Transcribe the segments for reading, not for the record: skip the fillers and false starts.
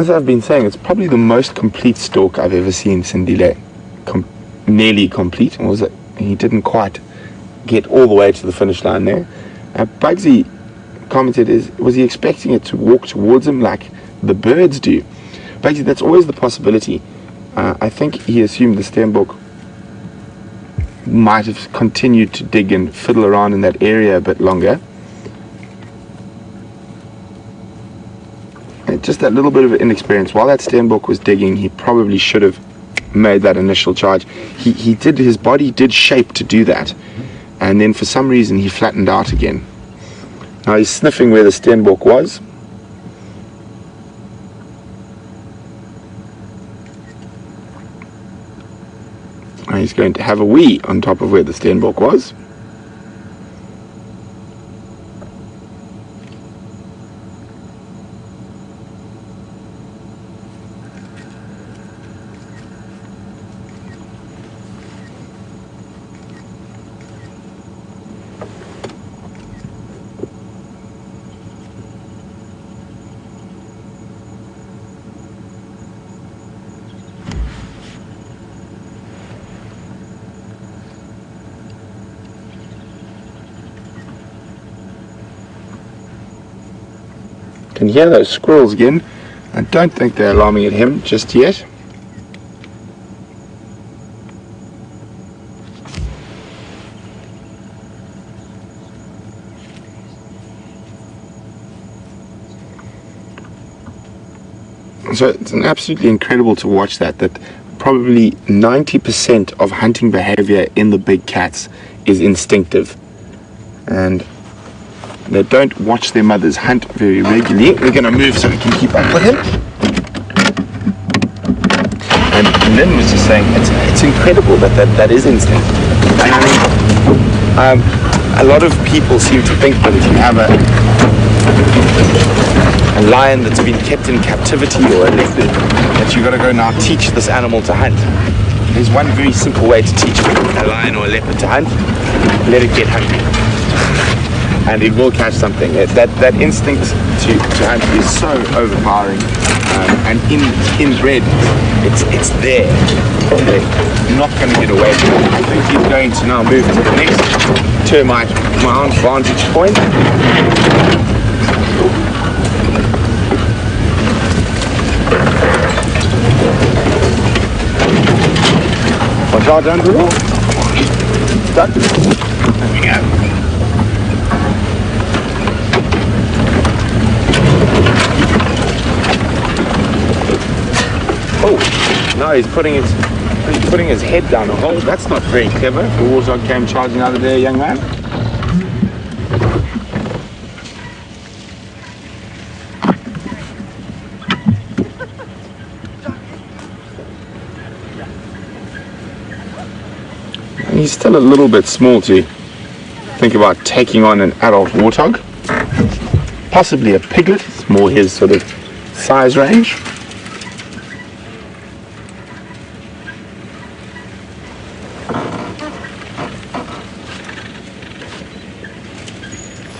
as I've been saying, it's probably the most complete stalk I've ever seen Sindile. Nearly complete. He didn't quite get all the way to the finish line there. Bugsy commented, was he expecting it to walk towards him like the birds do? Bugsy, that's always the possibility. I think he assumed the Steenbok might have continued to dig and fiddle around in that area a bit longer. And just that little bit of inexperience. While that Steenbok was digging, he probably should have made that initial charge. His body did shape to do that, and then for some reason he flattened out again. Now he's sniffing where the Steenbok was. And he's going to have a wee on top of where the Steenbok was. Can hear those squirrels again. I don't think they're alarming at him just yet. So it's absolutely incredible to watch that probably 90% of hunting behavior in the big cats is instinctive, and they don't watch their mothers hunt very regularly. We're going to move so we can keep up with him. And Lynn was just saying, it's incredible that is instinct. And I mean, a lot of people seem to think that if you have a lion that's been kept in captivity or a leopard, that you've got to go now teach this animal to hunt. There's one very simple way to teach a lion or a leopard to hunt. Let it get hungry. And it will catch something. That instinct to hunt is so overpowering, and inbred, it's there. They're not going to get away from it. I think he's going to now move to the next termite mound vantage point. Watch out, Andrew. Stuck. There we go. Oh, no, he's putting his head down a hole. That's not very clever. The warthog came charging out of there, young man. And he's still a little bit small to think about taking on an adult warthog. Possibly a piglet. It's more his sort of size range.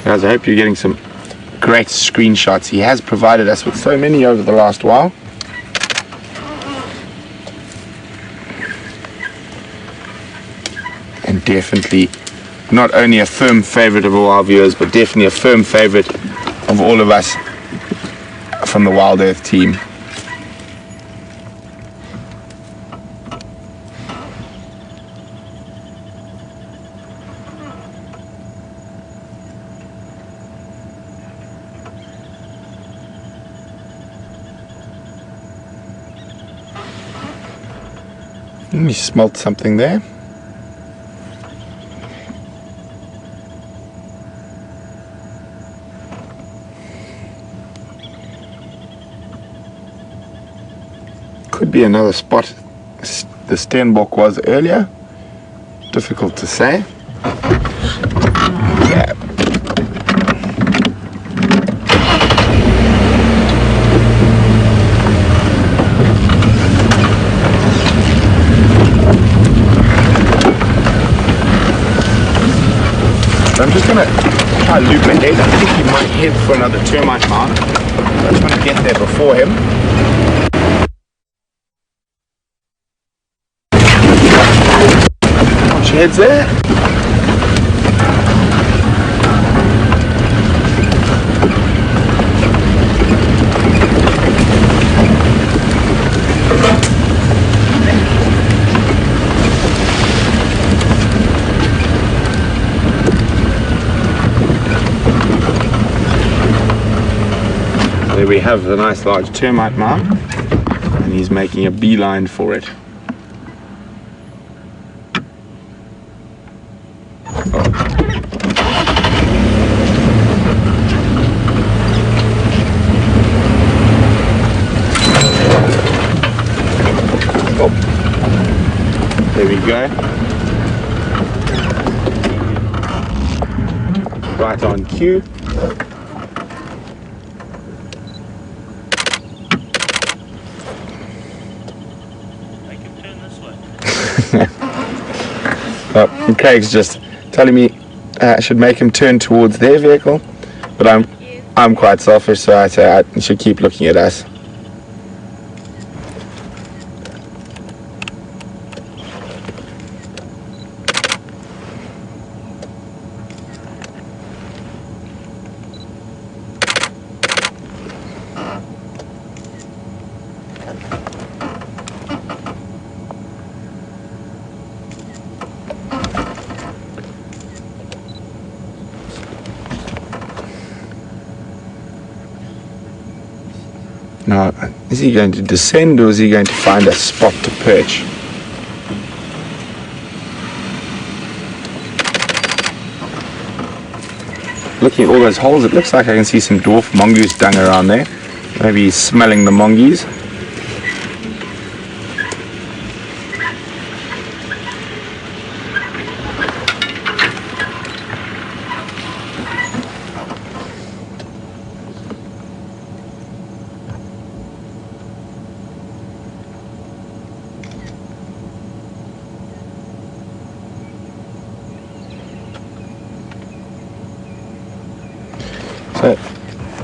Guys, I hope you're getting some great screenshots. He has provided us with so many over the last while. And definitely not only a firm favorite of all our viewers, but definitely a firm favorite of all of us from the Wild Earth team. Let me smelt something there. Could be another spot the Steenbok was earlier. Difficult to say. Yeah. I'm just going to try to loop ahead. I think he might head for another termite mound. I just want to get there before him. heads there. There we have the nice large termite mound, and he's making a beeline for it. There we go. Right on cue. Make him turn this way. Oh, Craig's just telling me I should make him turn towards their vehicle, but I'm quite selfish, so I say I should keep looking at us. Now, is he going to descend or is he going to find a spot to perch? Looking at all those holes, it looks like I can see some dwarf mongoose dung around there. Maybe he's smelling the mongoose. So,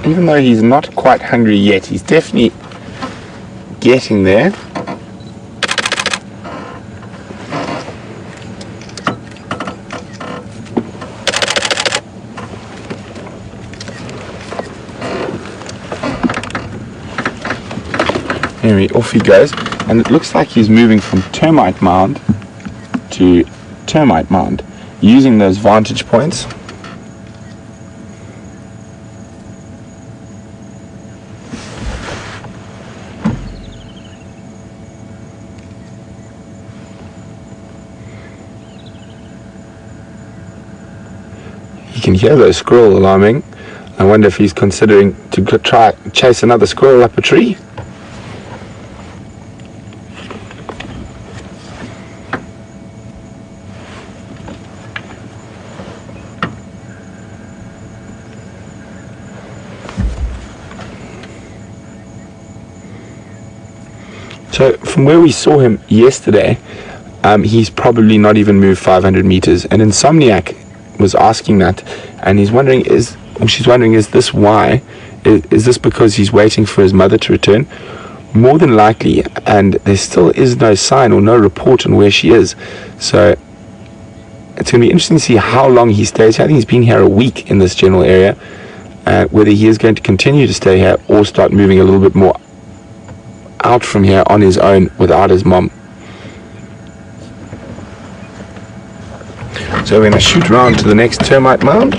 even though he's not quite hungry yet, he's definitely getting there. Anyway, off he goes, and it looks like he's moving from termite mound to termite mound, using those vantage points. You can hear those squirrel alarming. I wonder if he's considering to try chase another squirrel up a tree. So from where we saw him yesterday, he's probably not even moved 500 meters. And Insomniac was asking that, and she's wondering, is this why? Is this because he's waiting for his mother to return? More than likely, and there still is no sign or no report on where she is. So it's going to be interesting to see how long he stays here. I think he's been here a week in this general area. Whether he is going to continue to stay here or start moving a little bit more out from here on his own without his mom. So we're going to shoot around to the next termite mound.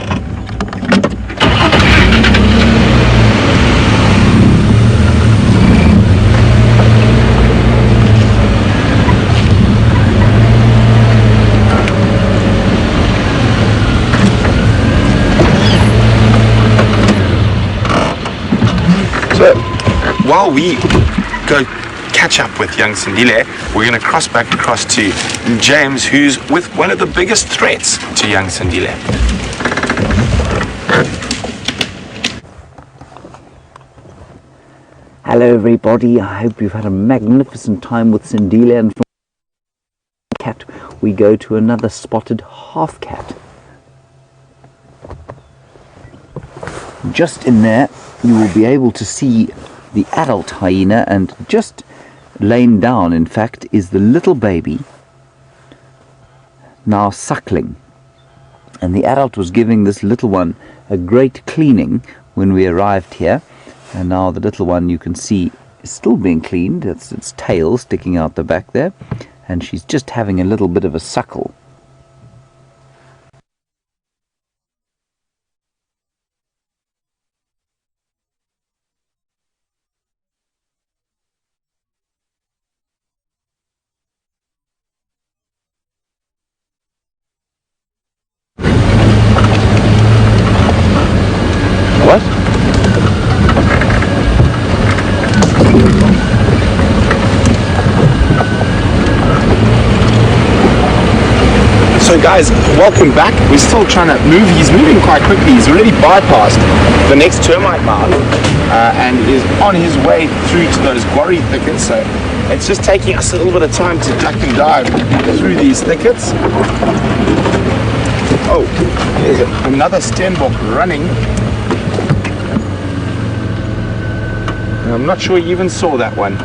So while we go catch up with young Sindile, we're going to cross back across to James, who's with one of the biggest threats to young Sindile. Hello everybody, I hope you've had a magnificent time with Sindile, and from cat we go to another spotted half cat. Just in there you will be able to see the adult hyena, and just laying down in fact is the little baby. now suckling. And the adult was giving this little one a great cleaning when we arrived here. And now the little one, you can see, is still being cleaned. It's its tail sticking out the back there. And she's just having a little bit of a suckle. What? So guys, welcome back. We're still trying to move. He's moving quite quickly. He's already bypassed the next termite mound and is on his way through to those quarry thickets. So it's just taking us a little bit of time to duck and dive through these thickets. Oh, there's another Steenbok running. I'm not sure you even saw that one.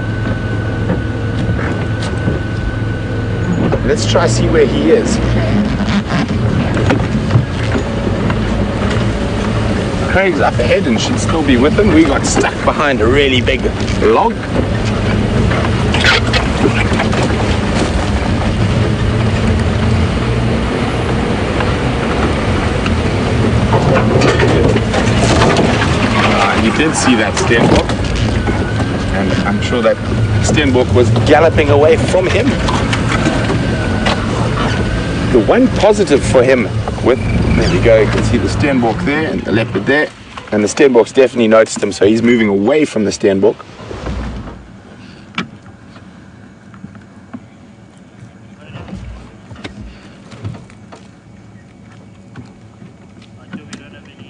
Let's try see where he is. Craig's up ahead and should still be with him. We got stuck behind a really big log. You did see that Steenbok, and I'm sure that Steenbok was galloping away from him. The one positive for him with, there we go, you can see the Steenbok there and the leopard there, and the Steenbok's definitely noticed him, so he's moving away from the Steenbok.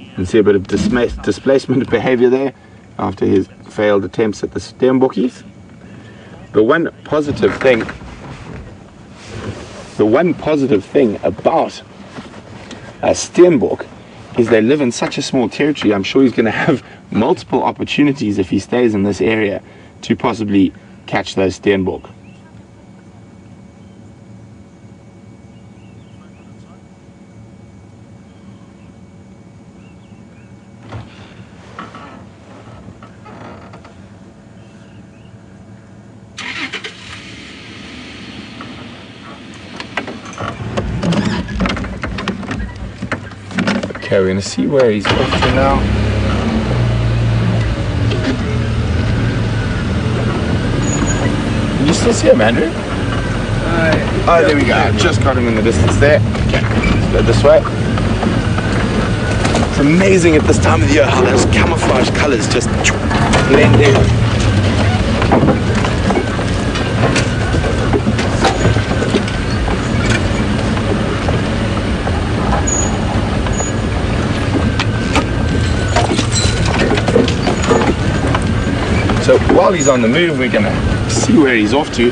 You can see a bit of displacement behavior there after his failed attempts at the Steenbokkies. The one positive thing about a Steenbok is they live in such a small territory. I'm sure he's going to have multiple opportunities if he stays in this area to possibly catch those Steenbok. Okay, we're going to see where he's off to now. Can you still see him, Andrew? Oh, there we go. I just got him in the distance there. Okay, let's go this way. It's amazing at this time of the year how those camouflage colors just blend in. So while he's on the move, we're going to see where he's off to.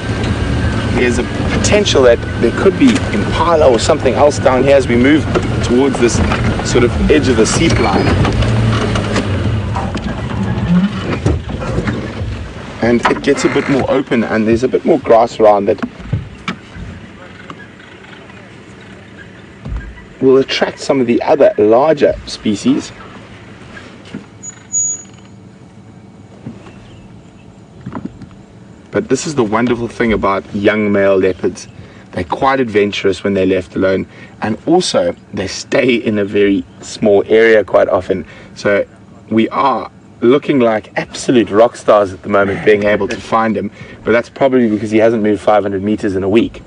There's a potential that there could be impala or something else down here as we move towards this sort of edge of the seep line. And it gets a bit more open and there's a bit more grass around that will attract some of the other larger species. But this is the wonderful thing about young male leopards. They're quite adventurous when they're left alone, and also they stay in a very small area quite often. So we are looking like absolute rock stars at the moment being able to find him, but that's probably because he hasn't moved 500 meters in a week.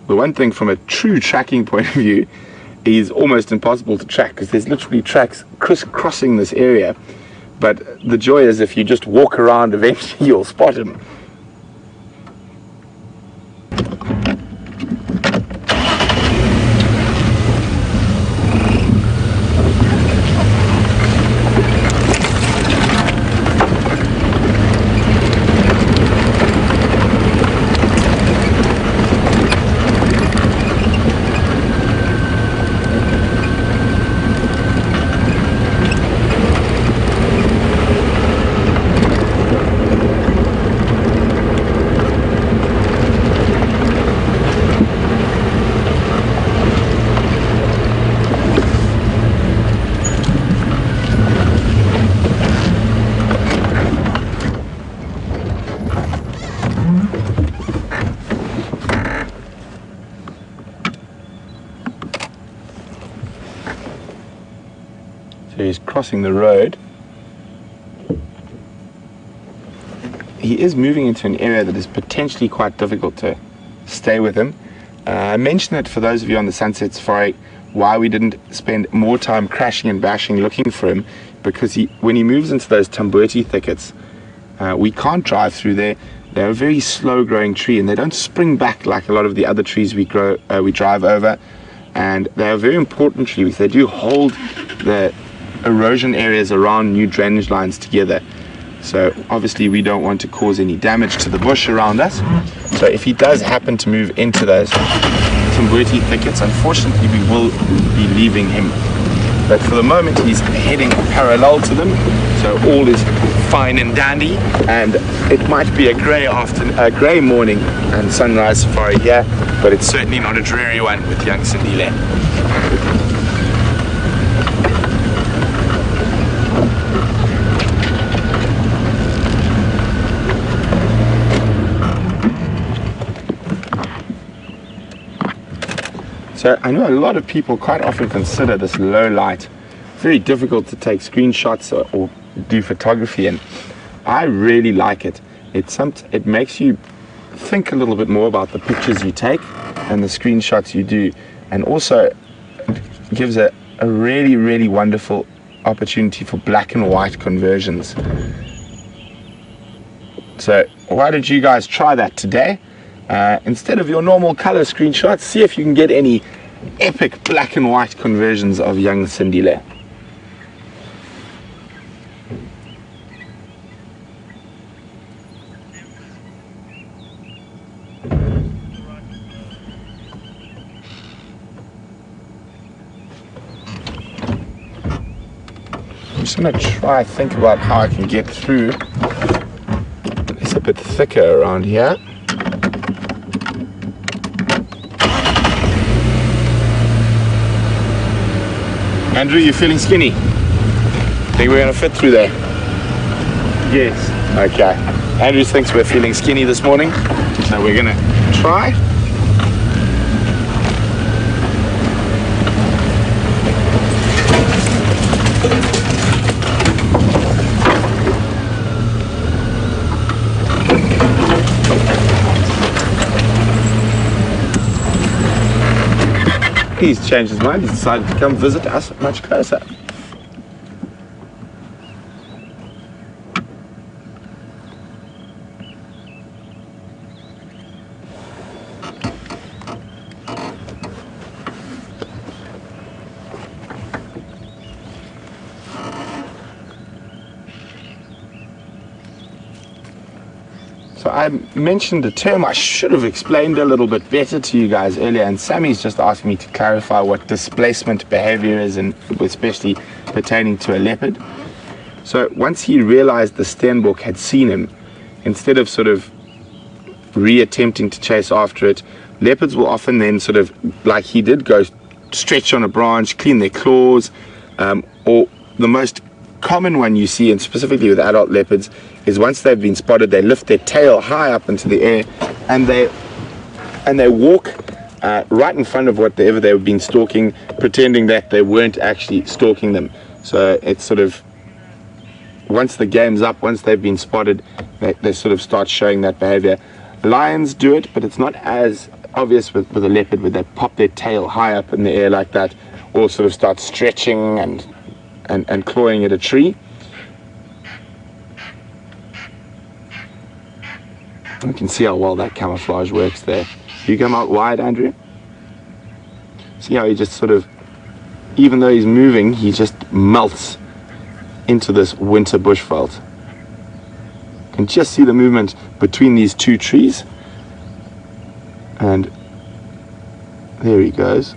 The one thing from a true tracking point of view is almost impossible to track because there's literally tracks crisscrossing this area. But the joy is if you just walk around, eventually you'll spot him. crossing the road. He is moving into an area that is potentially quite difficult to stay with him. I mentioned it for those of you on the Sunset Safari why we didn't spend more time crashing and bashing looking for him, because when he moves into those tambueti thickets, we can't drive through there. They're a very slow growing tree and they don't spring back like a lot of the other trees we drive over, and they are very important trees. They do hold the erosion areas around new drainage lines together. So obviously we don't want to cause any damage to the bush around us. So if he does happen to move into those tambueti thickets, unfortunately we will be leaving him. But for the moment he's heading parallel to them, so all is fine and dandy. And it might be a grey morning and sunrise safari here, but it's certainly not a dreary one with young Sindile. So I know a lot of people quite often consider this low light very difficult to take screenshots or do photography, and I really like it. It makes you think a little bit more about the pictures you take and the screenshots you do, and also gives a really wonderful opportunity for black and white conversions. So why don't you guys try that today? Instead of your normal color screenshots, see if you can get any epic black and white conversions of young Sindile. I'm just going to think about how I can get through. It's a bit thicker around here. Andrew, you feeling skinny? Think we're going to fit through there? Yes. Okay. Andrew thinks we're feeling skinny this morning, so we're going to try. He's changed his mind. He's decided to come visit us much closer. So I mentioned a term I should have explained a little bit better to you guys earlier, and Sammy's just asked me to clarify what displacement behavior is, and especially pertaining to a leopard. So once he realized the Steenbok had seen him, instead of sort of re-attempting to chase after it, leopards will often then sort of, like he did, go stretch on a branch, clean their claws, or the most common one you see, and specifically with adult leopards, is once they've been spotted, they lift their tail high up into the air and they walk right in front of whatever they've been stalking, pretending that they weren't actually stalking them. So it's sort of, once the game's up, once they've been spotted, they sort of start showing that behavior. Lions do it, but it's not as obvious with a leopard, where they pop their tail high up in the air like that, or sort of start stretching and clawing at a tree. You can see how well that camouflage works there. You come out wide, Andrew. See how he just sort of, even though he's moving, he just melts into this winter bushveld. You can just see the movement between these two trees. And there he goes.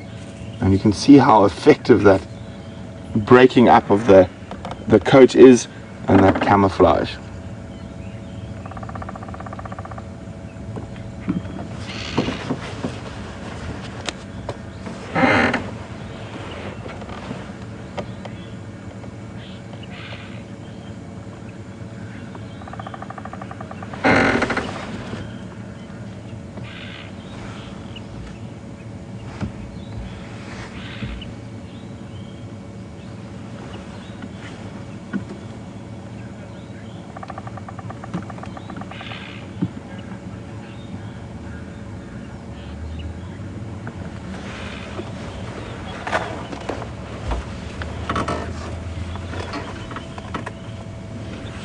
And you can see how effective that breaking up of the coat is, and that camouflage.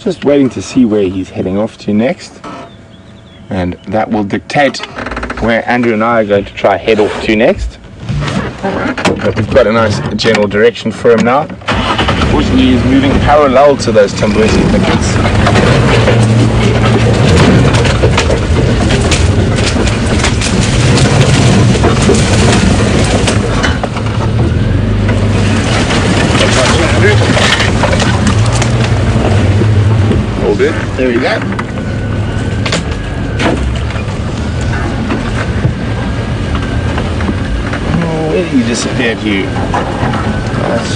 Just waiting to see where he's heading off to next, and that will dictate where Andrew and I are going to try head off to next. But we've got a nice general direction for him now. Unfortunately, he's moving parallel to those Tambusi thickets. Hold it. There we go. Oh, where did he disappear here? I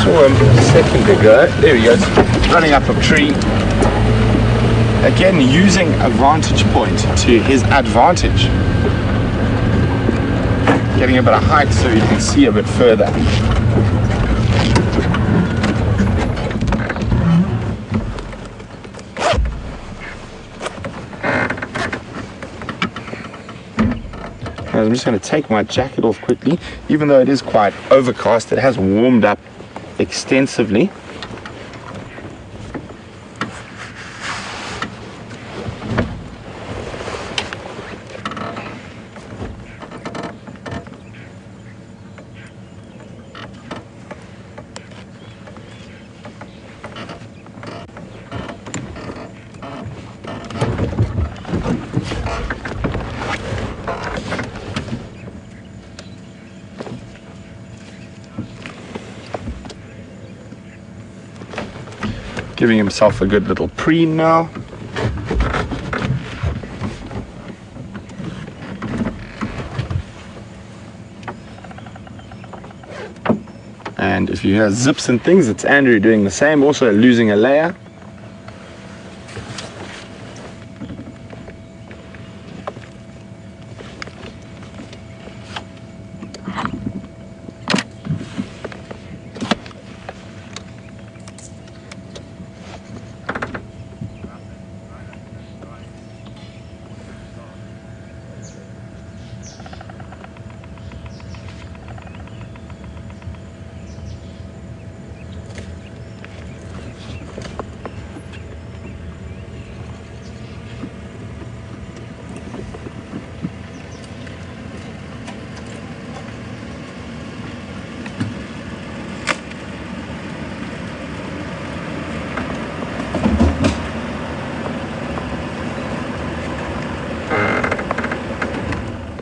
saw him a second ago. There he goes. Running up a tree. Again, using a vantage point to his advantage. Getting a bit of height so you can see a bit further. I'm just going to take my jacket off quickly. Even though it is quite overcast, it has warmed up extensively. Giving himself a good little preen now. And if you hear zips and things, it's Andrew doing the same, also losing a layer.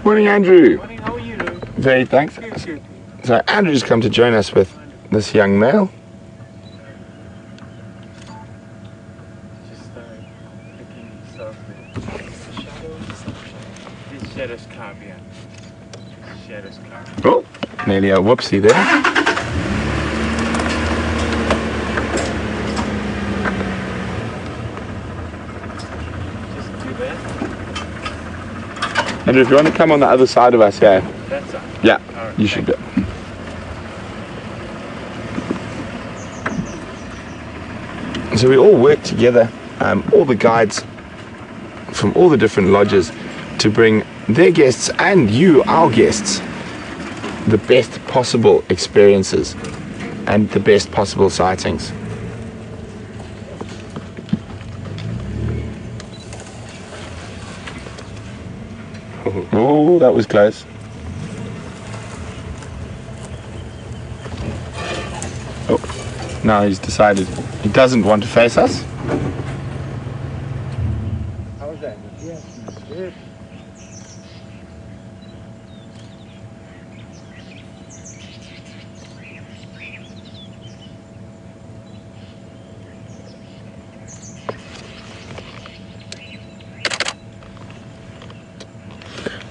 Morning, Andrew. Morning, how are you? Very thanks. Good. So Andrew's come to join us with this young male. Just looking himself there. The shadows, these shadows can't be on. Shadows can't. Oh, nearly a whoopsie there. Just do that. Andrew, if you want to come on the other side of us here. That's all. Yeah, Alright, you should do. So we all work together, all the guides from all the different lodges, to bring their guests and you, our guests, the best possible experiences and the best possible sightings. Oh, that was close. Oh, now he's decided he doesn't want to face us. How was that? Yes, good.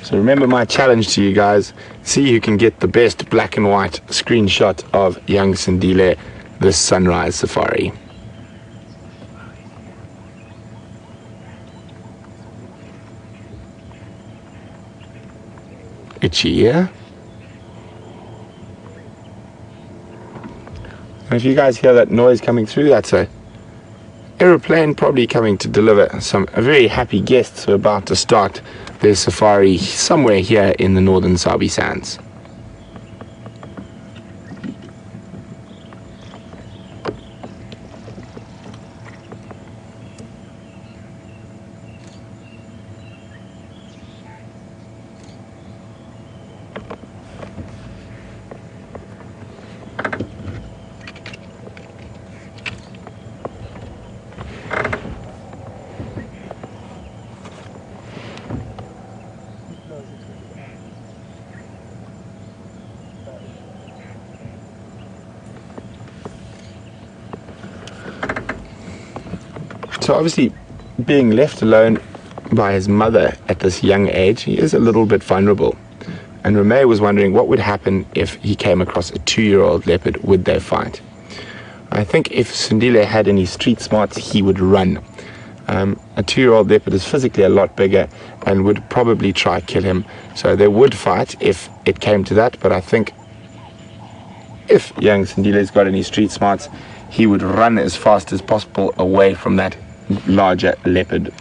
So remember my challenge to you guys, see who can get the best black and white screenshot of young Sindile this sunrise safari. Itchy, yeah? And if you guys hear that noise coming through, that's a aeroplane probably coming to deliver some very happy guests who are about to start their safari somewhere here in the northern Sabi Sands. So obviously, being left alone by his mother at this young age, he is a little bit vulnerable. And Reme was wondering what would happen if he came across a 2-year-old leopard. Would they fight? I think if Sindile had any street smarts, he would run. A 2-year-old leopard is physically a lot bigger and would probably try kill him. So they would fight if it came to that. But I think if young Sindile's got any street smarts, he would run as fast as possible away from that larger leopard.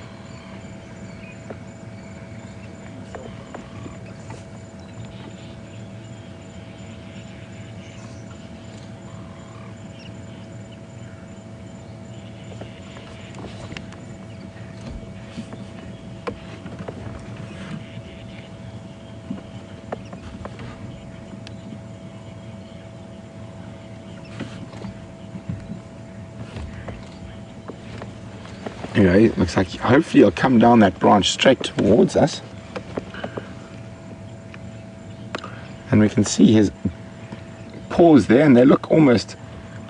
Anyway, it looks like hopefully he'll come down that branch straight towards us. And we can see his paws there, and they look almost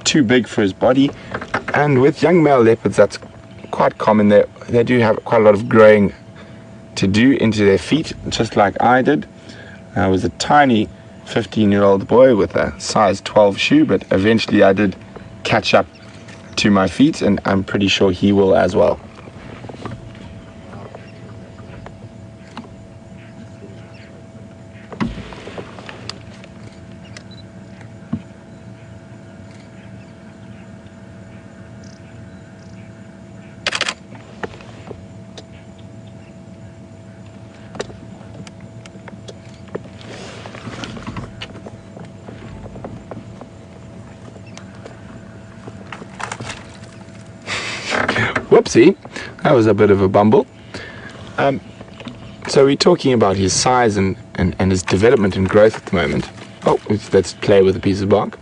too big for his body. And with young male leopards, that's quite common. They do have quite a lot of growing to do into their feet, just like I did. I was a tiny 15-year-old boy with a size 12 shoe, but eventually I did catch up to my feet, and I'm pretty sure he will as well. Whoopsie, that was a bit of a bumble. So we're talking about his size and his development and growth at the moment. Oh, let's play with a piece of bark.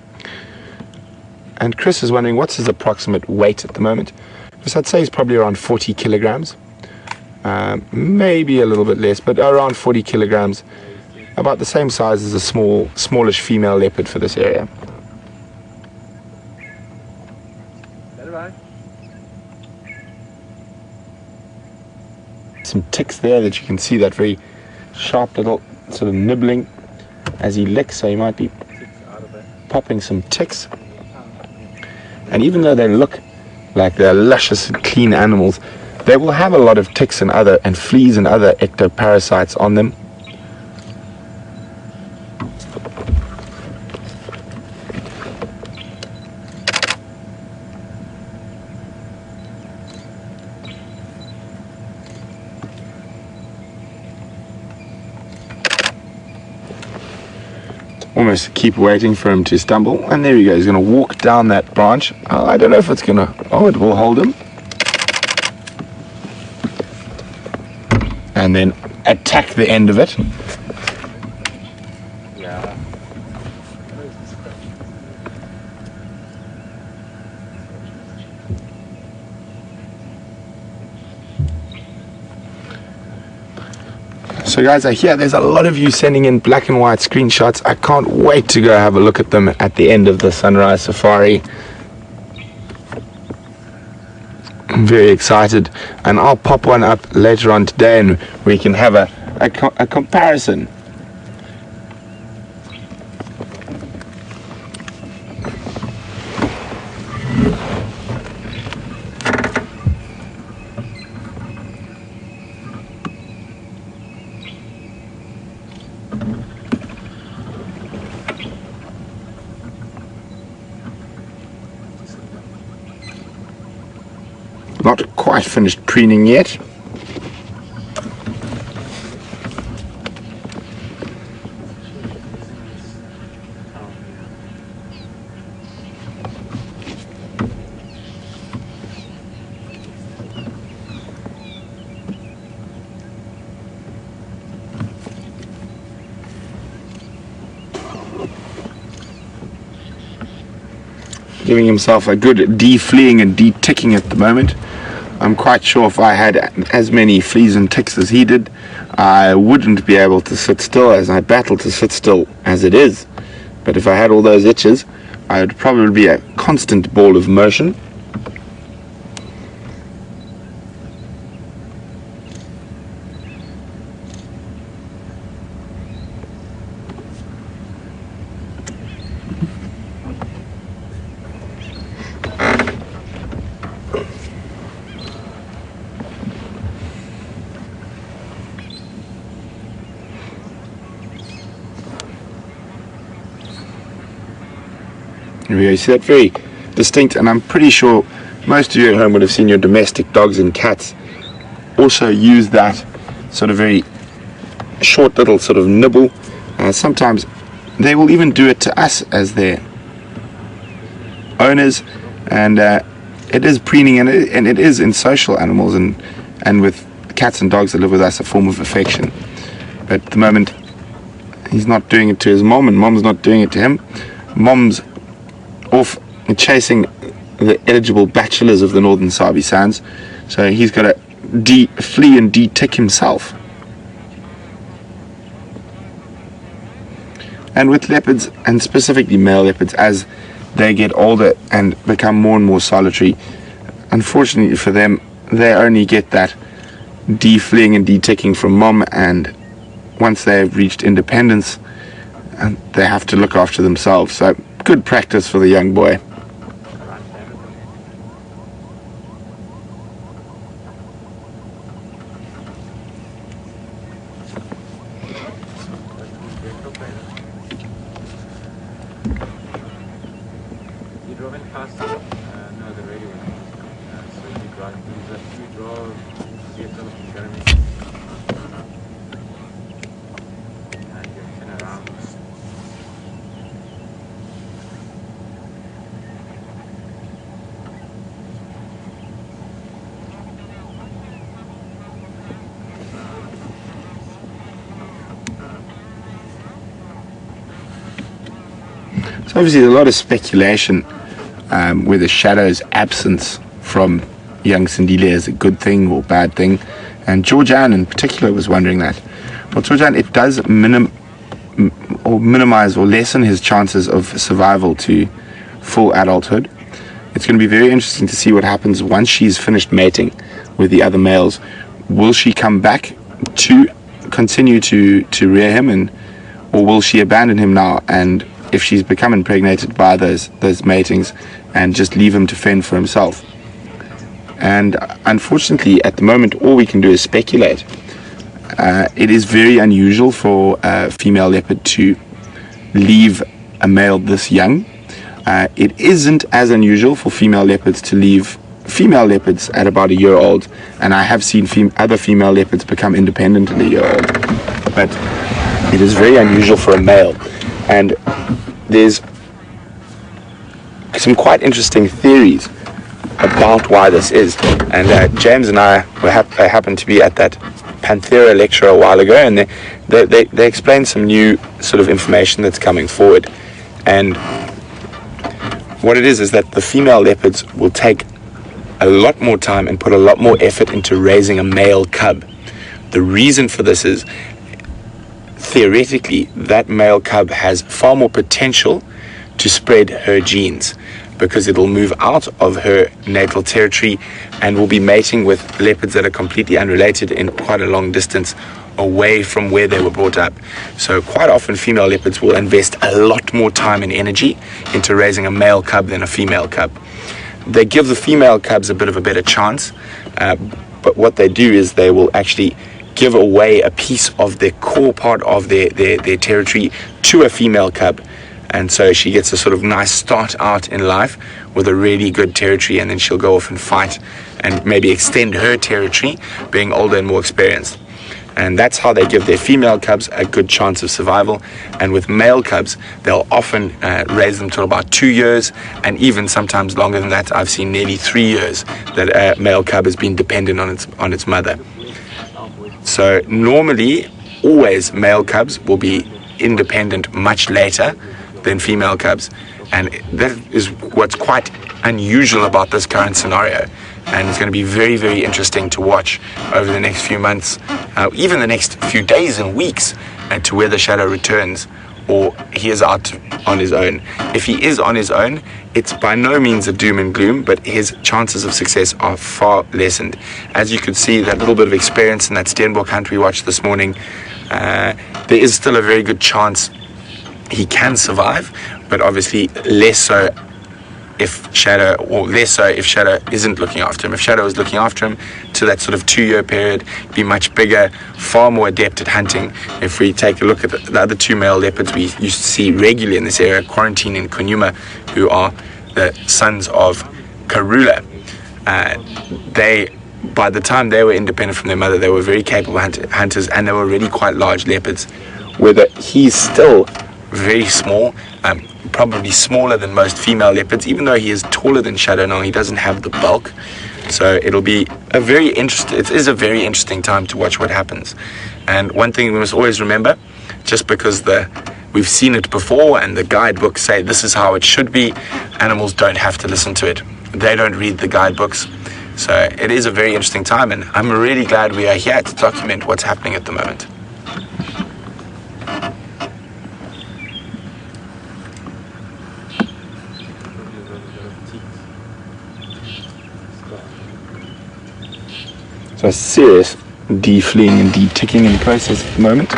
And Chris is wondering what's his approximate weight at the moment. So I'd say he's probably around 40 kilograms. Maybe a little bit less, but around 40 kilograms. About the same size as a smallish female leopard for this area. Some ticks there that you can see, that very sharp little sort of nibbling as he licks, so he might be popping some ticks. And even though they look like they're luscious and clean animals, they will have a lot of ticks and fleas and other ectoparasites on them. Almost keep waiting for him to stumble, and there he goes. He's going to walk down that branch. I don't know if it's going to... Oh, it will hold him. And then attack the end of it. Yeah. So guys, I hear there's a lot of you sending in black and white screenshots. I can't wait to go have a look at them at the end of the sunrise safari. I'm very excited, and I'll pop one up later on today and we can have a comparison. Not quite finished preening yet. Giving himself a good de-fleeing and de-ticking at the moment. I'm quite sure if I had as many fleas and ticks as he did, I wouldn't be able to sit still, as I battle to sit still as it is. But if I had all those itches, I would probably be a constant ball of motion. There we go. You see that very distinct, and I'm pretty sure most of you at home would have seen your domestic dogs and cats also use that sort of very short little sort of nibble. Sometimes they will even do it to us as their owners, and it is preening, and it is in social animals and with cats and dogs that live with us a form of affection. But at the moment he's not doing it to his mom, and mom's not doing it to him. Mom's off chasing the eligible bachelors of the Northern Sabi Sands, so he's got to flee and de-tick himself. And with leopards, and specifically male leopards, as they get older and become more and more solitary, unfortunately for them, they only get that de-fleeing and de-ticking from mom, and once they've reached independence, they have to look after themselves. So good practice for the young boy. You drove in fast? No, the radio was on. So you drive, you drove vehicle from Jeremy. And you turn around. So obviously there's a lot of speculation whether Shadow's absence from young Sindile is a good thing or bad thing, and Georgianne in particular was wondering that. Well, Georgianne, it does minimize or lessen his chances of survival to full adulthood. It's going to be very interesting to see what happens once she's finished mating with the other males. Will she come back to continue to rear him, or will she abandon him now, and if she's become impregnated by those matings, and just leave him to fend for himself? And unfortunately at the moment all we can do is speculate. It is very unusual for a female leopard to leave a male this young. It isn't as unusual for female leopards to leave female leopards at about a year old, and I have seen other female leopards become independent at a year old, but it is very unusual for a male. And there's some quite interesting theories about why this is, and James and I happened to be at that Panthera lecture a while ago, and they explained some new sort of information that's coming forward. And what it is that the female leopards will take a lot more time and put a lot more effort into raising a male cub. The reason for this is, theoretically, that male cub has far more potential to spread her genes, because it'll move out of her natal territory and will be mating with leopards that are completely unrelated in quite a long distance away from where they were brought up. So quite often female leopards will invest a lot more time and energy into raising a male cub than a female cub. They give the female cubs a bit of a better chance, but what they do is they will actually give away a piece of the core part of their territory to a female cub, and so she gets a sort of nice start out in life with a really good territory, and then she'll go off and fight and maybe extend her territory being older and more experienced. And that's how they give their female cubs a good chance of survival. And with male cubs, they'll often raise them till about 2 years, and even sometimes longer than that. I've seen nearly 3 years that a male cub has been dependent on its mother. So normally, always male cubs will be independent much later than female cubs, and that is what's quite unusual about this current scenario. And it's going to be very, very interesting to watch over the next few months, even the next few days and weeks, to whether Shadow returns or he is out on his own. If he is on his own, it's by no means a doom and gloom, but his chances of success are far lessened. As you could see, that little bit of experience in that Steenbok hunt we watched this morning, there is still a very good chance he can survive, but obviously less so if Shadow, or less so if Shadow isn't looking after him. If Shadow is looking after him to that sort of 2-year period, be much bigger, far more adept at hunting. If we take a look at the other 2 male leopards we used to see regularly in this area, Quarantine and Kunyuma, who are the sons of Karula, by the time they were independent from their mother, they were very capable hunters, and they were really quite large leopards. Whether he's still very small, probably smaller than most female leopards, even though he is taller than Shadow now, he doesn't have the bulk. So it'll be it is a very interesting time to watch what happens. And one thing we must always remember, just because we've seen it before and the guidebooks say this is how it should be, animals don't have to listen to it. They don't read the guidebooks. So it is a very interesting time, and I'm really glad we are here to document what's happening at the moment. So a serious de-fleeing and de-ticking in process at the moment.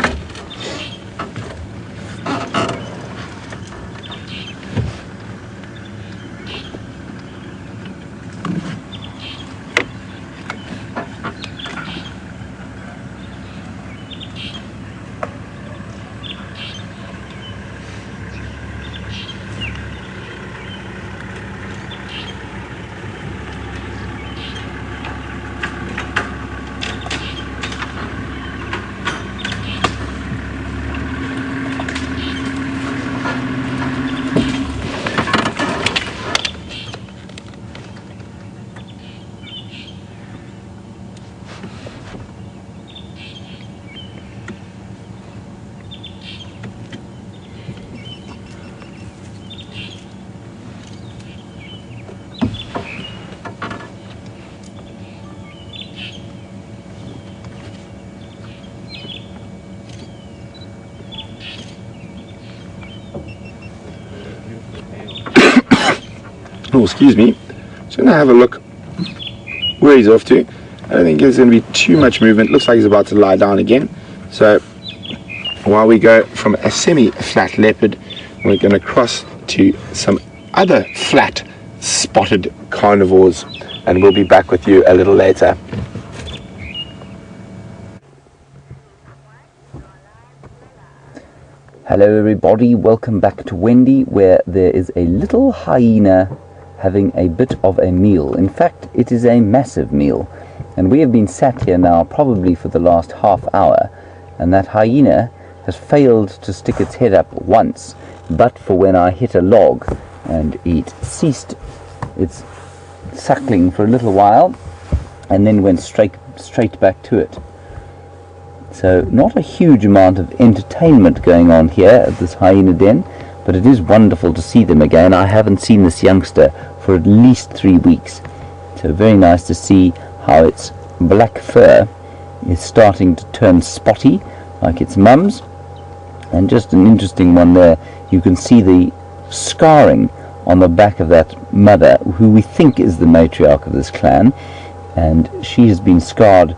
Oh, excuse me. Just going to have a look where he's off to. I don't think there's going to be too much movement. Looks like he's about to lie down again. So while we go from a semi-flat leopard, we're going to cross to some other flat spotted carnivores, and we'll be back with you a little later. Hello everybody, welcome back to Wendy, where there is a little hyena having a bit of a meal. In fact, it is a massive meal, and we have been sat here now probably for the last half hour, and that hyena has failed to stick its head up once, but for when I hit a log, and it ceased its suckling for a little while and then went straight back to it. So not a huge amount of entertainment going on here at this hyena den, but it is wonderful to see them again. I haven't seen this youngster for at least 3 weeks. So very nice to see how its black fur is starting to turn spotty like its mum's. And just an interesting one there, you can see the scarring on the back of that mother, who we think is the matriarch of this clan, and she has been scarred.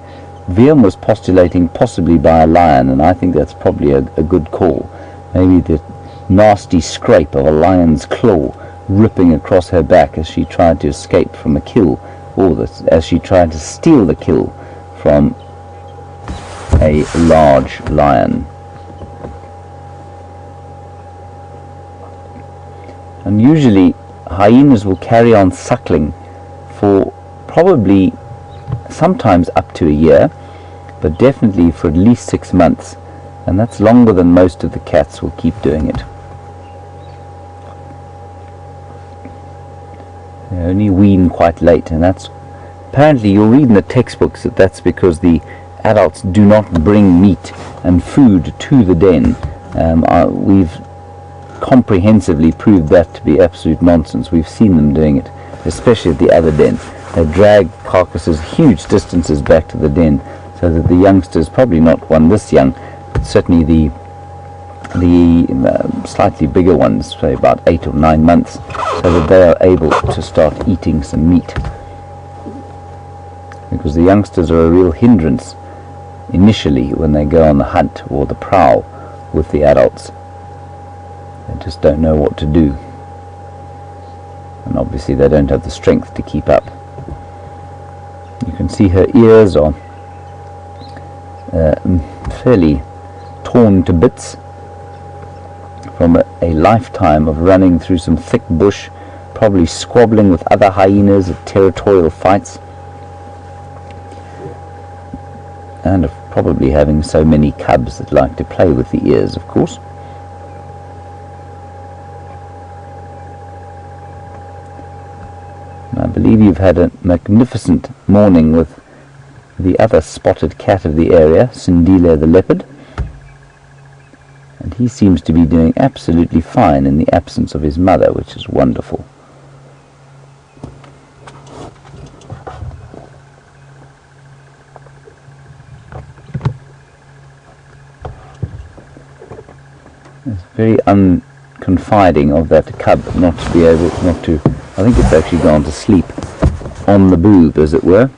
Viam was postulating possibly by a lion, and I think that's probably a good call. Maybe the nasty scrape of a lion's claw ripping across her back as she tried to escape from a kill, or as she tried to steal the kill from a large lion. And usually hyenas will carry on suckling for probably sometimes up to a year, but definitely for at least 6 months, and that's longer than most of the cats will keep doing it. They only wean quite late, and that's apparently, you'll read in the textbooks that that's because the adults do not bring meat and food to the den. We've comprehensively proved that to be absolute nonsense. We've seen them doing it, especially at the other den. They drag carcasses huge distances back to the den, so that the youngsters, probably not one this young, but certainly the slightly bigger ones, say about 8 or 9 months, so that they are able to start eating some meat. Because the youngsters are a real hindrance initially when they go on the hunt or the prowl with the adults. They just don't know what to do. and obviously they don't have the strength to keep up. You can see her ears are fairly torn to bits from a lifetime of running through some thick bush, probably squabbling with other hyenas at territorial fights, and of probably having so many cubs that like to play with the ears, of course. I believe you've had a magnificent morning with the other spotted cat of the area, Sindile the leopard, and he seems to be doing absolutely fine in the absence of his mother, which is wonderful. It's very unconfiding of that cub not to, I think it's actually gone to sleep on the booth, as it were.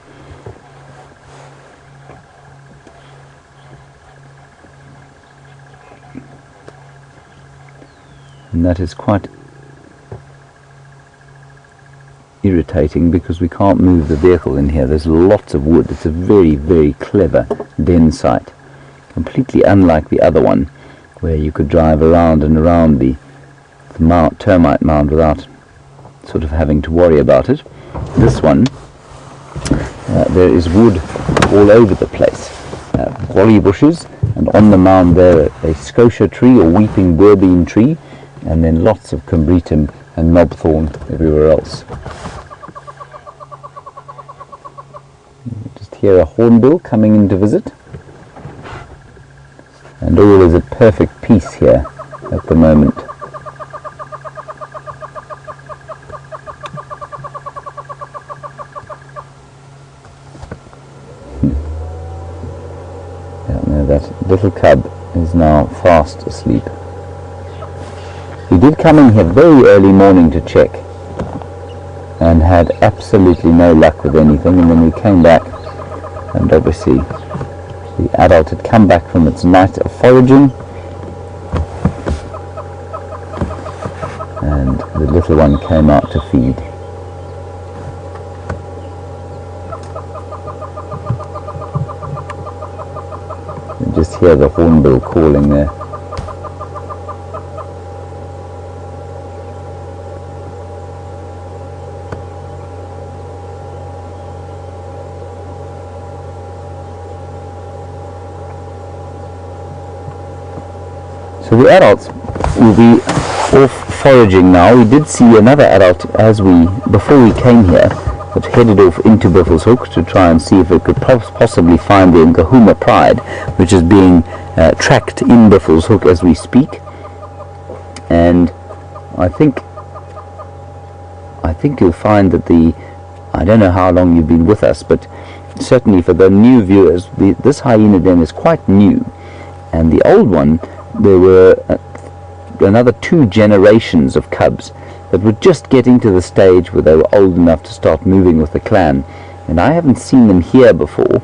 And that is quite irritating because we can't move the vehicle in here. There's lots of wood. It's a very, very clever den site, completely unlike the other one where you could drive around and around the termite mound without sort of having to worry about it. This one, there is wood all over the place, holly bushes, and on the mound there a scotia tree or weeping bourbean tree, and then lots of combretum and knobthorn everywhere else. Just hear a hornbill coming in to visit, and all is at perfect peace here at the moment. That little cub is now fast asleep. He did come in here very early morning to check and had absolutely no luck with anything, and then we came back and obviously the adult had come back from its night of foraging and the little one came out to feed. Just hear the hornbill calling there. So the adults will be off foraging now. We did see another adult before we came here, that headed off into Buffelshoek to try and see if it could possibly find the Nkahuma pride, which is being tracked in Buffelshoek as we speak. And I think you'll find that I don't know how long you've been with us, but certainly for the new viewers, this hyena den is quite new, and the old one, there were another 2 generations of cubs that were just getting to the stage where they were old enough to start moving with the clan, and I haven't seen them here before,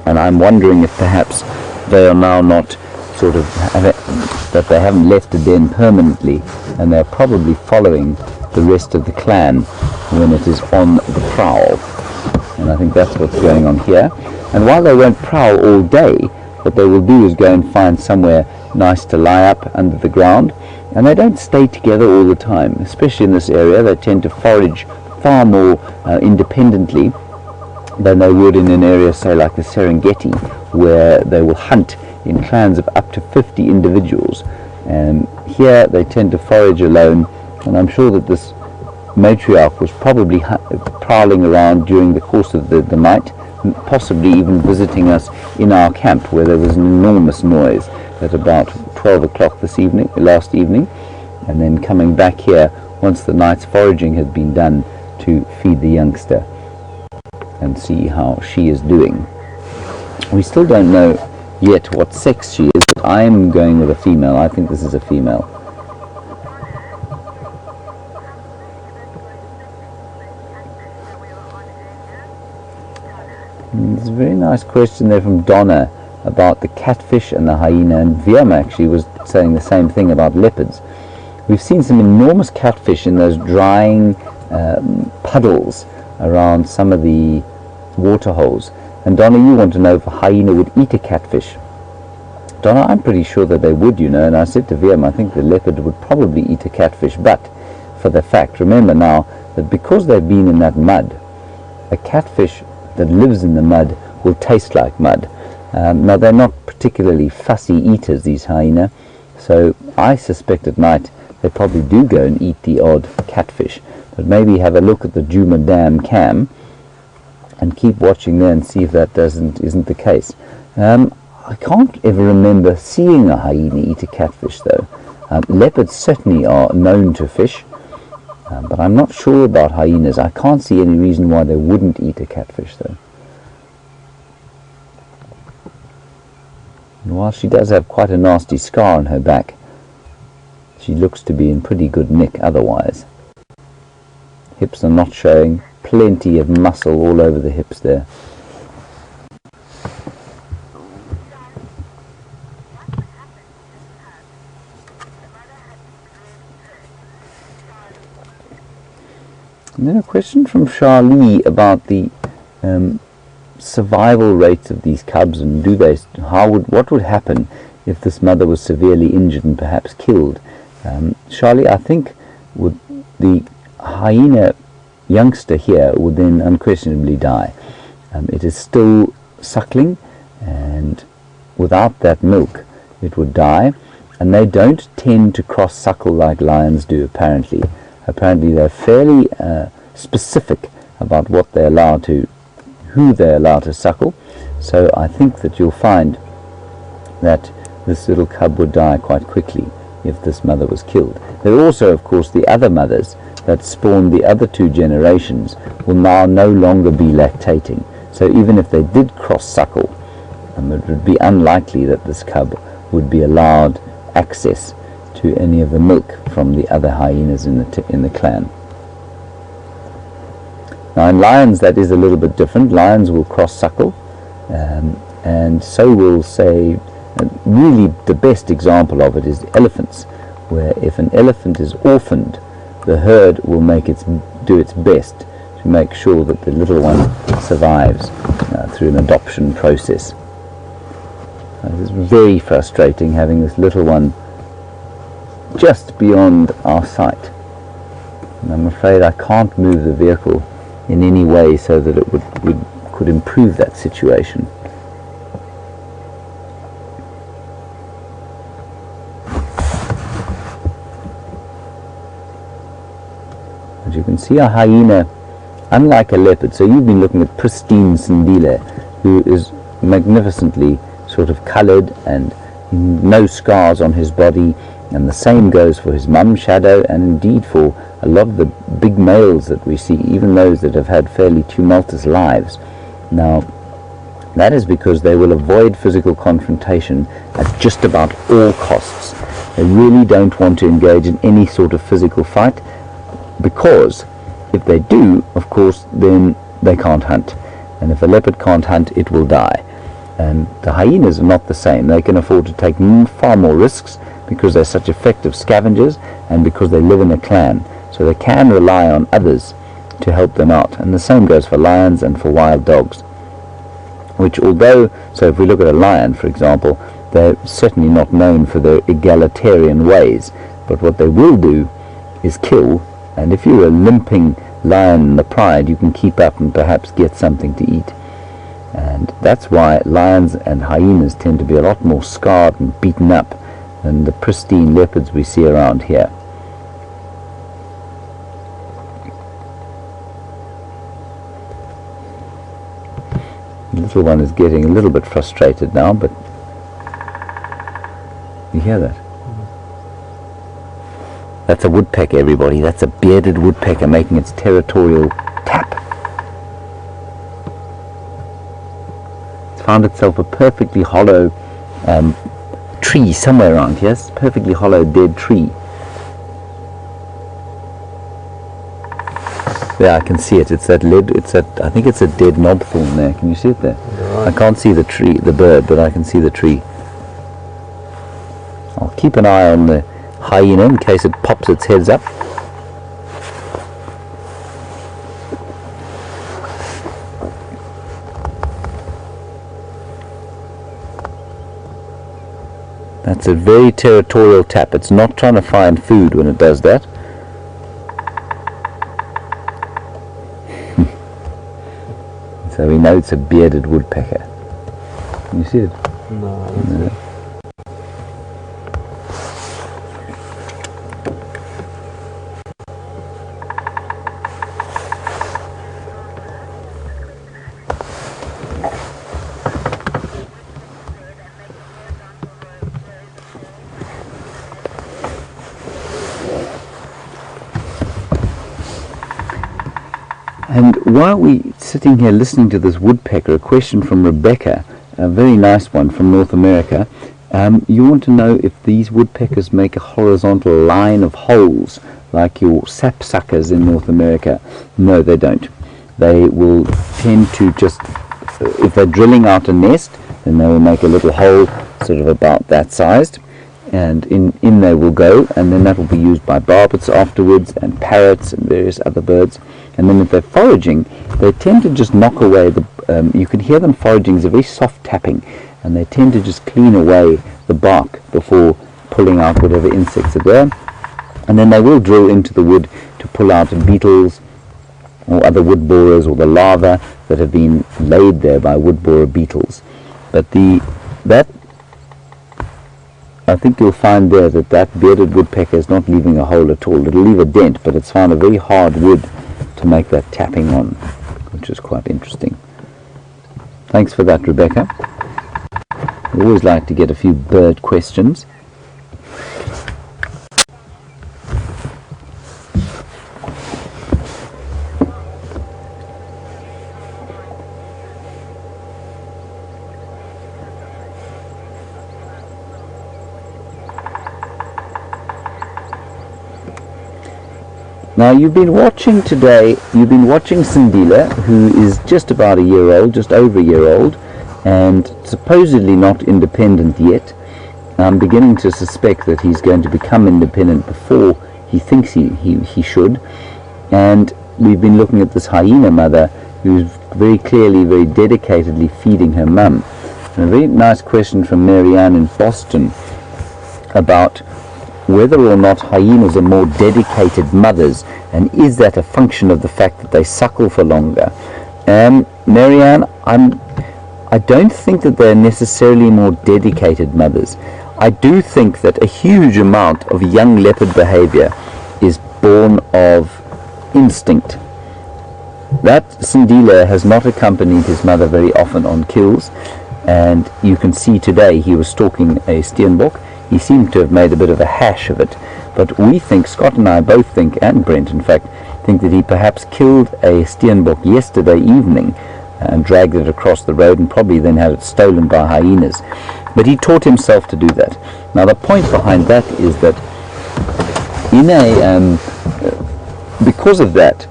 and I'm wondering if perhaps they are now not that they haven't left the den permanently, and they're probably following the rest of the clan when it is on the prowl. And I think that's what's going on here. And while they won't prowl all day, what they will do is go and find somewhere nice to lie up under the ground, and they don't stay together all the time, especially in this area. They tend to forage far more independently than they would in an area, say, like the Serengeti, where they will hunt in clans of up to 50 individuals. And here they tend to forage alone, and I'm sure that this matriarch was probably prowling around during the course of the night, possibly even visiting us in our camp, where there was an enormous noise at about 12 o'clock last evening, and then coming back here once the night's foraging had been done to feed the youngster and see how she is doing. We still don't know yet what sex she is, but I'm going with a female. I think this is a female. There's a very nice question there from Donna about the catfish and the hyena, and Viam actually was saying the same thing about leopards. We've seen some enormous catfish in those drying puddles around some of the water holes. And Donna, you want to know if a hyena would eat a catfish. Donna, I'm pretty sure that they would, you know, and I said to VM, I think the leopard would probably eat a catfish, but for the fact, remember now, that because they've been in that mud, a catfish that lives in the mud will taste like mud. Now, they're not particularly fussy eaters, these hyena, so I suspect at night they probably do go and eat the odd catfish. But maybe have a look at the Djuma Dam cam and keep watching there and see if that isn't the case. I can't ever remember seeing a hyena eat a catfish though. Leopards certainly are known to fish, but I'm not sure about hyenas. I can't see any reason why they wouldn't eat a catfish though. And while she does have quite a nasty scar on her back, she looks to be in pretty good nick otherwise. Hips are not showing, plenty of muscle all over the hips there. And then a question from Charlie about the survival rates of these cubs, and what would happen if this mother was severely injured and perhaps killed? Charlie, I think the hyena youngster here would then unquestionably die. It is still suckling, and without that milk it would die, and they don't tend to cross suckle like lions do apparently. Apparently they're fairly specific about what they're allowed to, who they're allowed to suckle, so I think that you'll find that this little cub would die quite quickly if this mother was killed. There are also, of course, the other mothers that spawned the other two generations will now no longer be lactating. So even if they did cross-suckle, it would be unlikely that this cub would be allowed access to any of the milk from the other hyenas in the clan. Now in lions that is a little bit different. Lions will cross-suckle, and so will say, really the best example of it is elephants, where if an elephant is orphaned, the herd will do its best to make sure that the little one survives through an adoption process. It's very frustrating having this little one just beyond our sight, and I'm afraid I can't move the vehicle in any way so that it could improve that situation. As you can see, a hyena, unlike a leopard, so you've been looking at pristine Sindile, who is magnificently sort of coloured and no scars on his body, and the same goes for his mum shadow, and indeed for a lot of the big males that we see, even those that have had fairly tumultuous lives. Now, that is because they will avoid physical confrontation at just about all costs. They really don't want to engage in any sort of physical fight, because if they do, of course, then they can't hunt, and if a leopard can't hunt, it will die. And the hyenas are not the same. They can afford to take far more risks because they're such effective scavengers and because they live in a clan, so they can rely on others to help them out. And the same goes for lions and for wild dogs, which although, so if we look at a lion for example, they're certainly not known for their egalitarian ways, but what they will do is kill. And if you're a limping lion in the pride, you can keep up and perhaps get something to eat. And that's why lions and hyenas tend to be a lot more scarred and beaten up than the pristine leopards we see around here. The little one is getting a little bit frustrated now, but you hear that? That's a woodpecker, everybody. That's a bearded woodpecker making its territorial tap. It's found itself a perfectly hollow tree somewhere around here. It's a perfectly hollow dead tree. There, I can see it. It's that lead. I think it's a dead knobthorn there. Can you see it there? Right. I can't see the tree, the bird, but I can see the tree. I'll keep an eye on the hyena in case it pops its heads up. That's a very territorial tap. It's not trying to find food when it does that. So we know it's a bearded woodpecker. You see it? No, that's good. And while we're sitting here listening to this woodpecker, a question from Rebecca, a very nice one from North America. You want to know if these woodpeckers make a horizontal line of holes like your sapsuckers in North America. No, they don't. They will tend to just, if they're drilling out a nest, then they will make a little hole sort of about that sized, and in they will go, and then that will be used by barbets afterwards, and parrots and various other birds. And then if they're foraging, they tend to just knock away the, you can hear them foraging, it's a very soft tapping, and they tend to just clean away the bark before pulling out whatever insects are there. And then they will drill into the wood to pull out beetles or other wood borers, or the larvae that have been laid there by wood borer beetles. But that I think you'll find there that bearded woodpecker is not leaving a hole at all. It'll leave a dent, but it's found a very hard wood to make that tapping on, which is quite interesting. Thanks for that, Rebecca. We always like to get a few bird questions. Now you've been watching Sindile, who is just about a year old, just over a year old, and supposedly not independent yet. I'm beginning to suspect that he's going to become independent before he thinks he should. And we've been looking at this hyena mother who's very clearly, very dedicatedly feeding her mum. And a very nice question from Marianne in Boston about whether or not hyenas are more dedicated mothers, and is that a function of the fact that they suckle for longer? Marianne, I don't think that they're necessarily more dedicated mothers. I do think that a huge amount of young leopard behavior is born of instinct. That Sindile has not accompanied his mother very often on kills, and you can see today he was stalking a steenbok. He seemed to have made a bit of a hash of it, but we think, Scott and I both think, and Brent in fact, think that he perhaps killed a steenbok yesterday evening and dragged it across the road, and probably then had it stolen by hyenas. But he taught himself to do that. Now the point behind that is that because of that,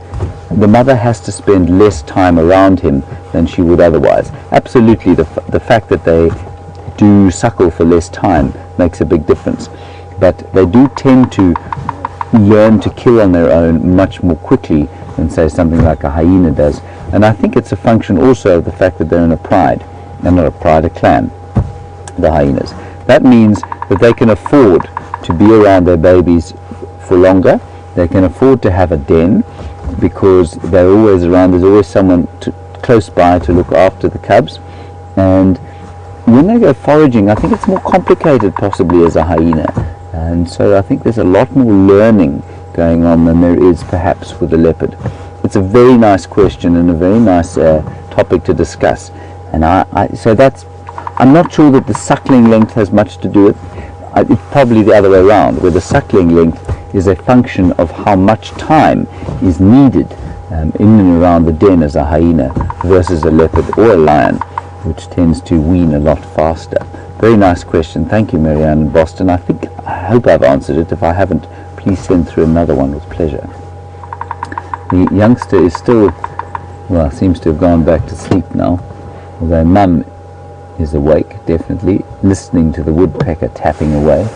the mother has to spend less time around him than she would otherwise. Absolutely, the fact that they do suckle for less time makes a big difference, but they do tend to learn to kill on their own much more quickly than, say, something like a hyena does. And I think it's a function also of the fact that they're in a pride, and not a pride, a clan, the hyenas. That means that they can afford to be around their babies for longer. They can afford to have a den because they're always around. There's always someone close by to look after the cubs. And when they go foraging, I think it's more complicated possibly as a hyena, and so I think there's a lot more learning going on than there is perhaps with a leopard. It's a very nice question and a very nice topic to discuss, and I'm not sure that the suckling length has much to do with it. It's probably the other way around, where the suckling length is a function of how much time is needed in and around the den as a hyena versus a leopard or a lion, which tends to wean a lot faster. Very nice question. Thank you, Marianne in Boston. I hope I've answered it. If I haven't, please send through another one with pleasure. The youngster is still, well, seems to have gone back to sleep now, although Mum is awake, definitely, listening to the woodpecker tapping away.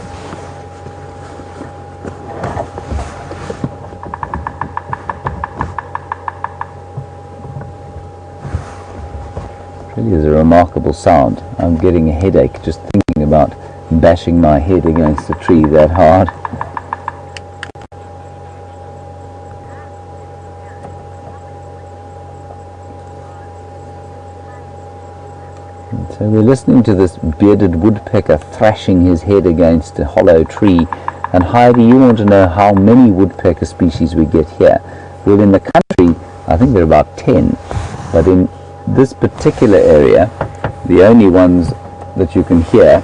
really is a remarkable sound. I'm getting a headache just thinking about bashing my head against a tree that hard. And so we're listening to this bearded woodpecker thrashing his head against a hollow tree. And Heidi, you want to know how many woodpecker species we get here? Well, in the country, I think there are about 10, but in this particular area, the only ones that you can hear,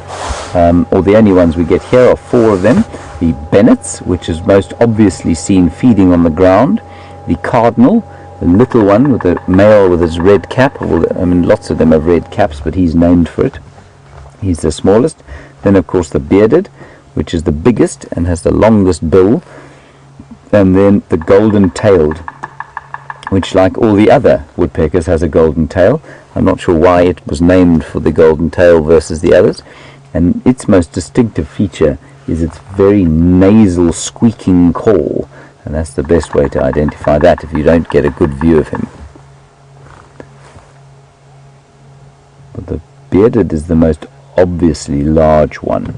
or the only ones we get here, are 4 of them. The bennets, which is most obviously seen feeding on the ground, the cardinal, the little one with the male with his red cap. Well, I mean, lots of them have red caps, but he's named for it. He's the smallest. Then, of course, the bearded, which is the biggest and has the longest bill, and then the golden-tailed, which, like all the other woodpeckers, has a golden tail. I'm not sure why it was named for the golden tail versus the others, and its most distinctive feature is its very nasal squeaking call, and that's the best way to identify that if you don't get a good view of him. But the bearded is the most obviously large one.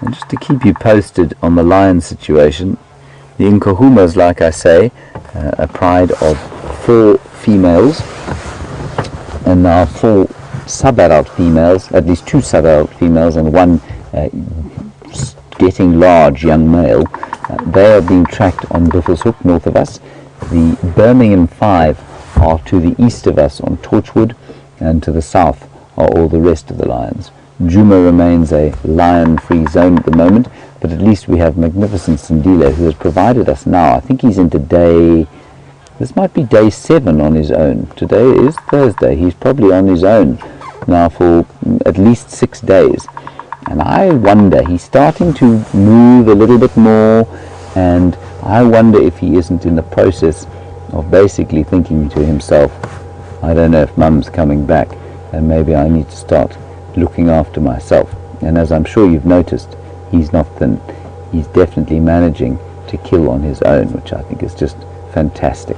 And just to keep you posted on the lion situation, the Nkuhumas, like I say, a pride of 4 females, and now 4 sub-adult females, at least 2 sub-adult females and 1 getting large young male. They are being tracked on Buffelshoek, north of us. The Birmingham 5 are to the east of us on Torchwood, and to the south are all the rest of the lions. Djuma remains a lion-free zone at the moment, but at least we have magnificent Sindile, who has provided us now. I think he's into this might be day 7 on his own. Today is Thursday. He's probably on his own now for at least 6 days. And I wonder, he's starting to move a little bit more, and I wonder if he isn't in the process of basically thinking to himself, I don't know if Mum's coming back, and maybe I need to start looking after myself. And as I'm sure you've noticed, he's not thin. He's definitely managing to kill on his own, which I think is just fantastic.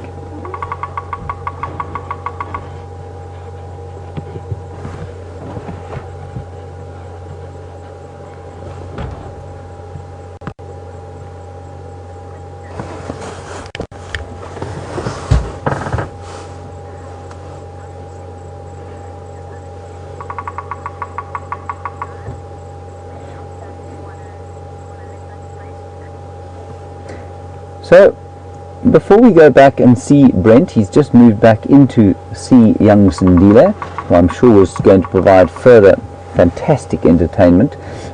So, before we go back and see Brent, he's just moved back in to see young Sindile, who I'm sure is going to provide further fantastic entertainment.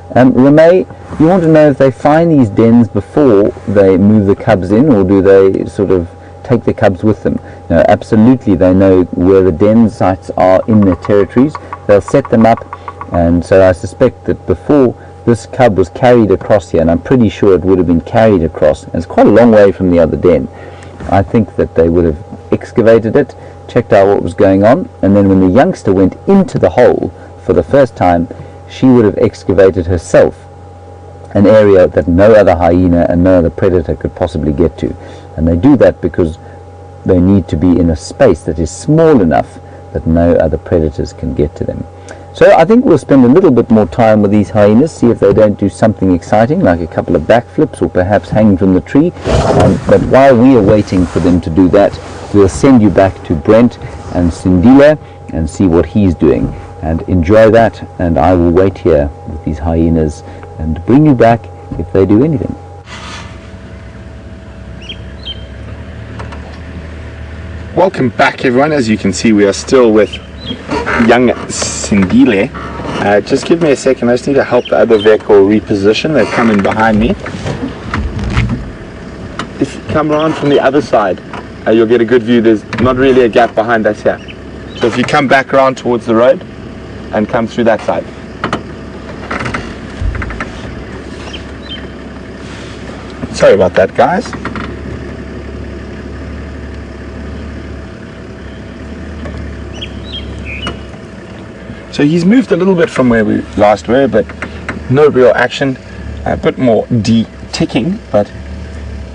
Ramey, you want to know if they find these dens before they move the cubs in, or do they sort of take the cubs with them? No, absolutely, they know where the den sites are in their territories. They'll set them up, and so I suspect that before this cub was carried across here, and I'm pretty sure it would have been carried across, and it's quite a long way from the other den. I think that they would have excavated it, checked out what was going on, and then when the youngster went into the hole for the first time, she would have excavated herself an area that no other hyena and no other predator could possibly get to. And they do that because they need to be in a space that is small enough that no other predators can get to them. So I think we'll spend a little bit more time with these hyenas, see if they don't do something exciting, like a couple of backflips or perhaps hanging from the tree. But while we are waiting for them to do that, we'll send you back to Brent and Sindile and see what he's doing. And enjoy that, and I will wait here with these hyenas and bring you back if they do anything. Welcome back, everyone. As you can see, we are still with young Sindile. Just give me a second. I just need to help the other vehicle reposition. They're coming behind me. If you come around from the other side, you'll get a good view. There's not really a gap behind us here. So if you come back around towards the road and come through that side. Sorry about that, guys. So he's moved a little bit from where we last were, but no real action. A bit more ticking, but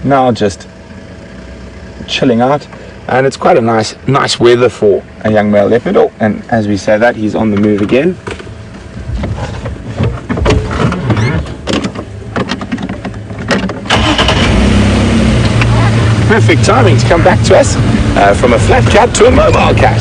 now just chilling out, and it's quite a nice weather for a young male leopard. Oh, and as we say that, he's on the move again. Perfect timing to come back to us from a flat cat to a mobile cat.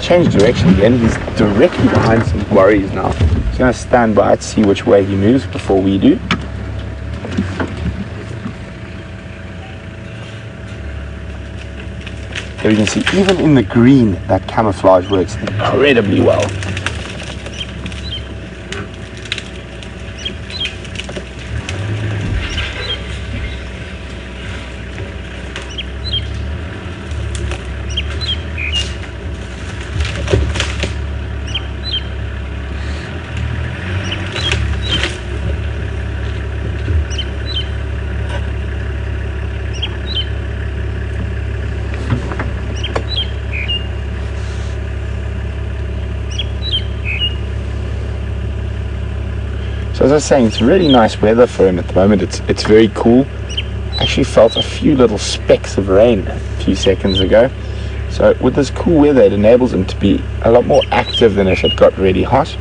Change direction again. He's directly behind some quarries now. He's going to stand by to see which way he moves before we do. There you can see, even in the green, that camouflage works incredibly well. So as I was saying, it's really nice weather for him at the moment. It's very cool. I actually felt a few little specks of rain a few seconds ago. So with this cool weather, it enables him to be a lot more active than if it got really hot.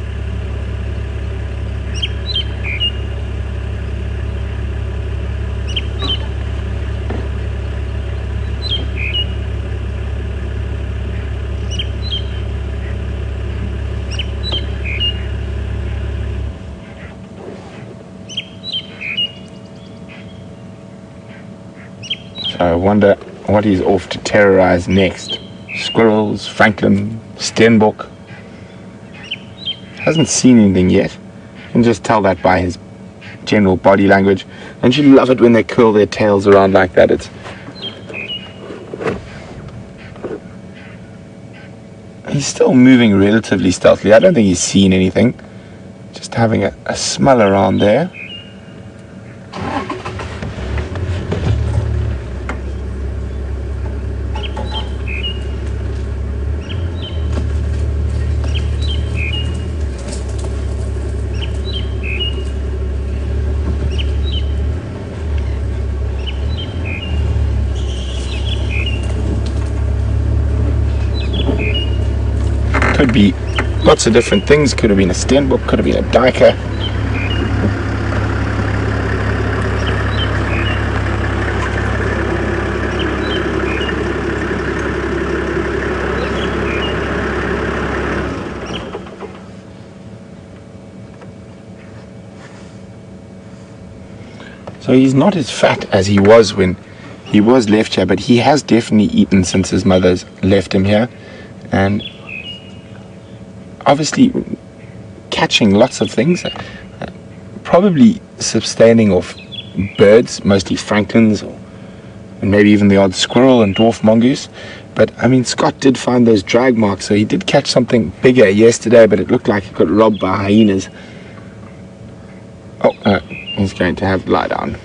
I wonder what he's off to terrorize next. Squirrels, Franklin, Steenbok. Hasn't seen anything yet. You can just tell that by his general body language. And you love it when they curl their tails around like that. He's still moving relatively stealthily. I don't think he's seen anything. Just having a smell around there. Could be lots of different things. Could have been a Steenbok, could have been a Diker. So he's not as fat as he was when he was left here, but he has definitely eaten since his mother's left him here. And obviously catching lots of things, probably sustaining off birds, mostly franklins, and maybe even the odd squirrel and dwarf mongoose. But I mean, Scott did find those drag marks, so he did catch something bigger yesterday, but it looked like he got robbed by hyenas. Oh, he's going to have to lie down.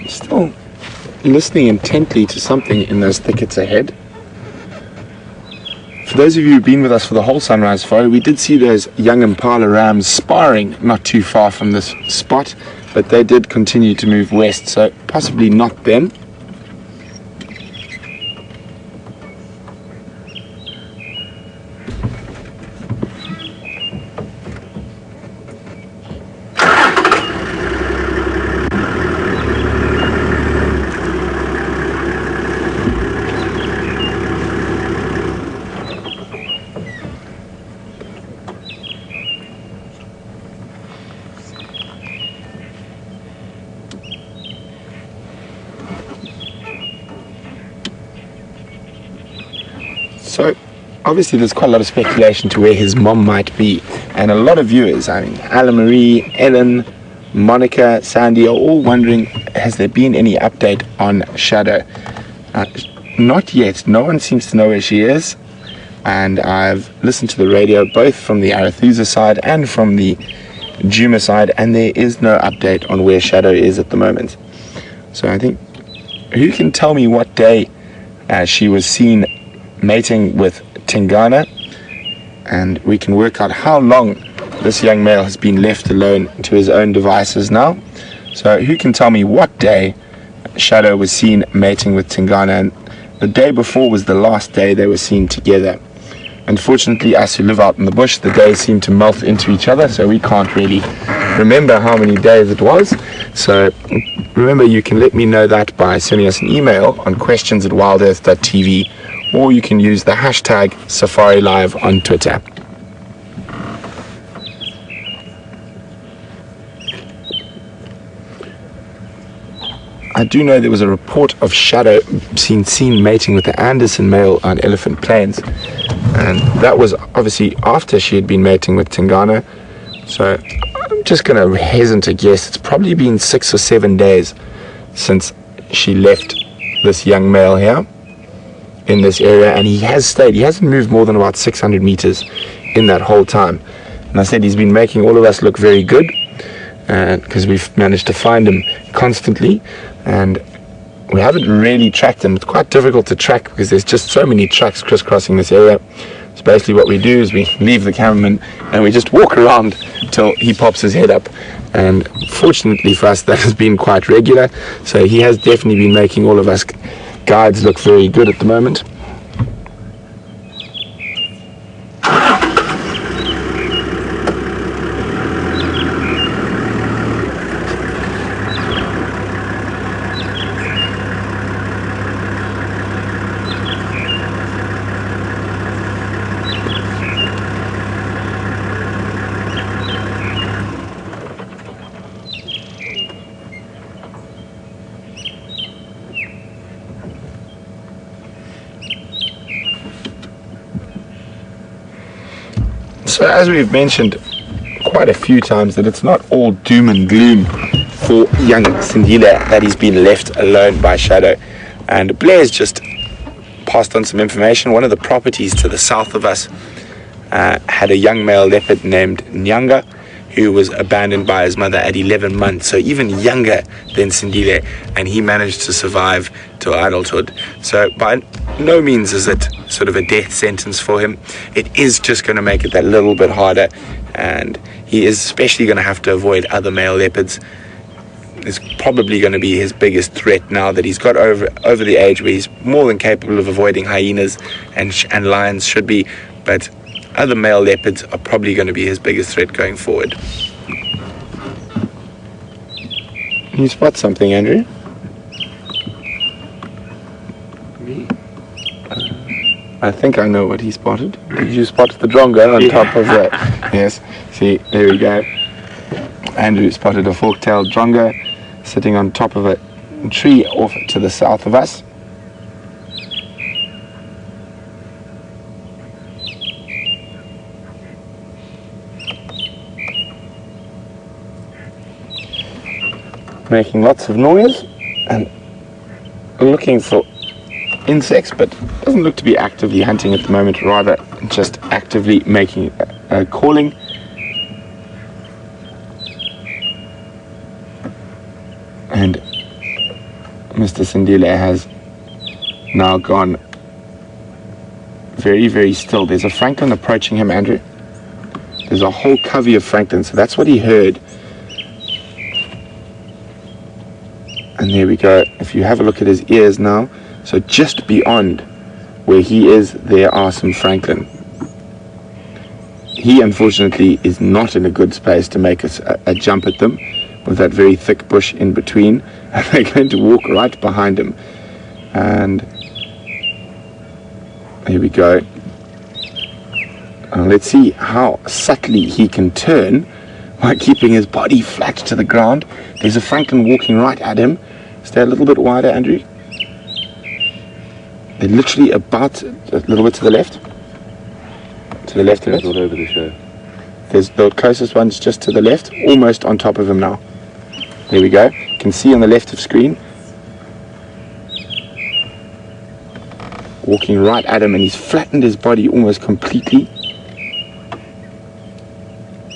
Still listening intently to something in those thickets ahead. For those of you who've been with us for the whole sunrise photo, we did see those young impala rams sparring not too far from this spot, but they did continue to move west, so possibly not them. So obviously there's quite a lot of speculation to where his mom might be, and a lot of viewers, I mean Alla Marie, Ellen, Monica, Sandy, are all wondering, has there been any update on Shadow? Not yet. No one seems to know where she is, and I've listened to the radio both from the Arathusa side and from the Djuma side, and there is no update on where Shadow is at the moment. So I think, who can tell me what day she was seen mating with Tingana, and we can work out how long this young male has been left alone to his own devices now. So who can tell me what day Shadow was seen mating with Tingana? And the day before was the last day they were seen together. Unfortunately, us who live out in the bush, the days seem to melt into each other, so we can't really remember how many days it was. So remember, you can let me know that by sending us an email on questions@wildearth.tv, or you can use the hashtag SafariLive on Twitter. I do know there was a report of Shadow seen mating with the Anderson male on Elephant Plains, and that was obviously after she had been mating with Tingana. So I'm just going to hasten to guess it's probably been 6 or 7 days since she left this young male here in this area, and he has stayed. He hasn't moved more than about 600 meters in that whole time. And I said he's been making all of us look very good, because we've managed to find him constantly, and we haven't really tracked him. It's quite difficult to track because there's just so many trucks crisscrossing this area. So basically what we do is we leave the cameraman and we just walk around till he pops his head up, and fortunately for us that has been quite regular. So he has definitely been making all of us guides look very good at the moment. So as we've mentioned quite a few times, that it's not all doom and gloom for young Sindile that he's been left alone by Shadow. And Blair's just passed on some information. One of the properties to the south of us had a young male leopard named Nyanga, who was abandoned by his mother at 11 months, so even younger than Sindile, and he managed to survive to adulthood. So by no means is it sort of a death sentence for him. It is just going to make it that little bit harder, and he is especially going to have to avoid other male leopards. It's probably going to be his biggest threat now that he's got over the age where he's more than capable of avoiding hyenas and lions should be, but other male leopards are probably going to be his biggest threat going forward. Can you spot something, Andrew? Me? I think I know what he spotted. Did you spot the drongo on top of the... Yes, see, there we go. Andrew spotted a fork-tailed drongo sitting on top of a tree off to the south of us. Making lots of noise and looking for insects, but doesn't look to be actively hunting at the moment, rather just actively making a calling. And Mr. Sindile has now gone very, very still. There's a francolin approaching him, Andrew. There's a whole covey of francolin, so that's what he heard. And there we go. If you have a look at his ears now, so just beyond where he is, there are some francolin. He unfortunately is not in a good space to make a jump at them with that very thick bush in between, and they're going to walk right behind him. And here we go. Let's see how subtly he can turn by keeping his body flat to the ground. There's a francolin walking right at him. Stay a little bit wider, Andrew. They're literally about a little bit to the left. To the left of it. All over the show. There's the closest one's just to the left, almost on top of him now. There we go. You can see on the left of screen. Walking right at him, and he's flattened his body almost completely.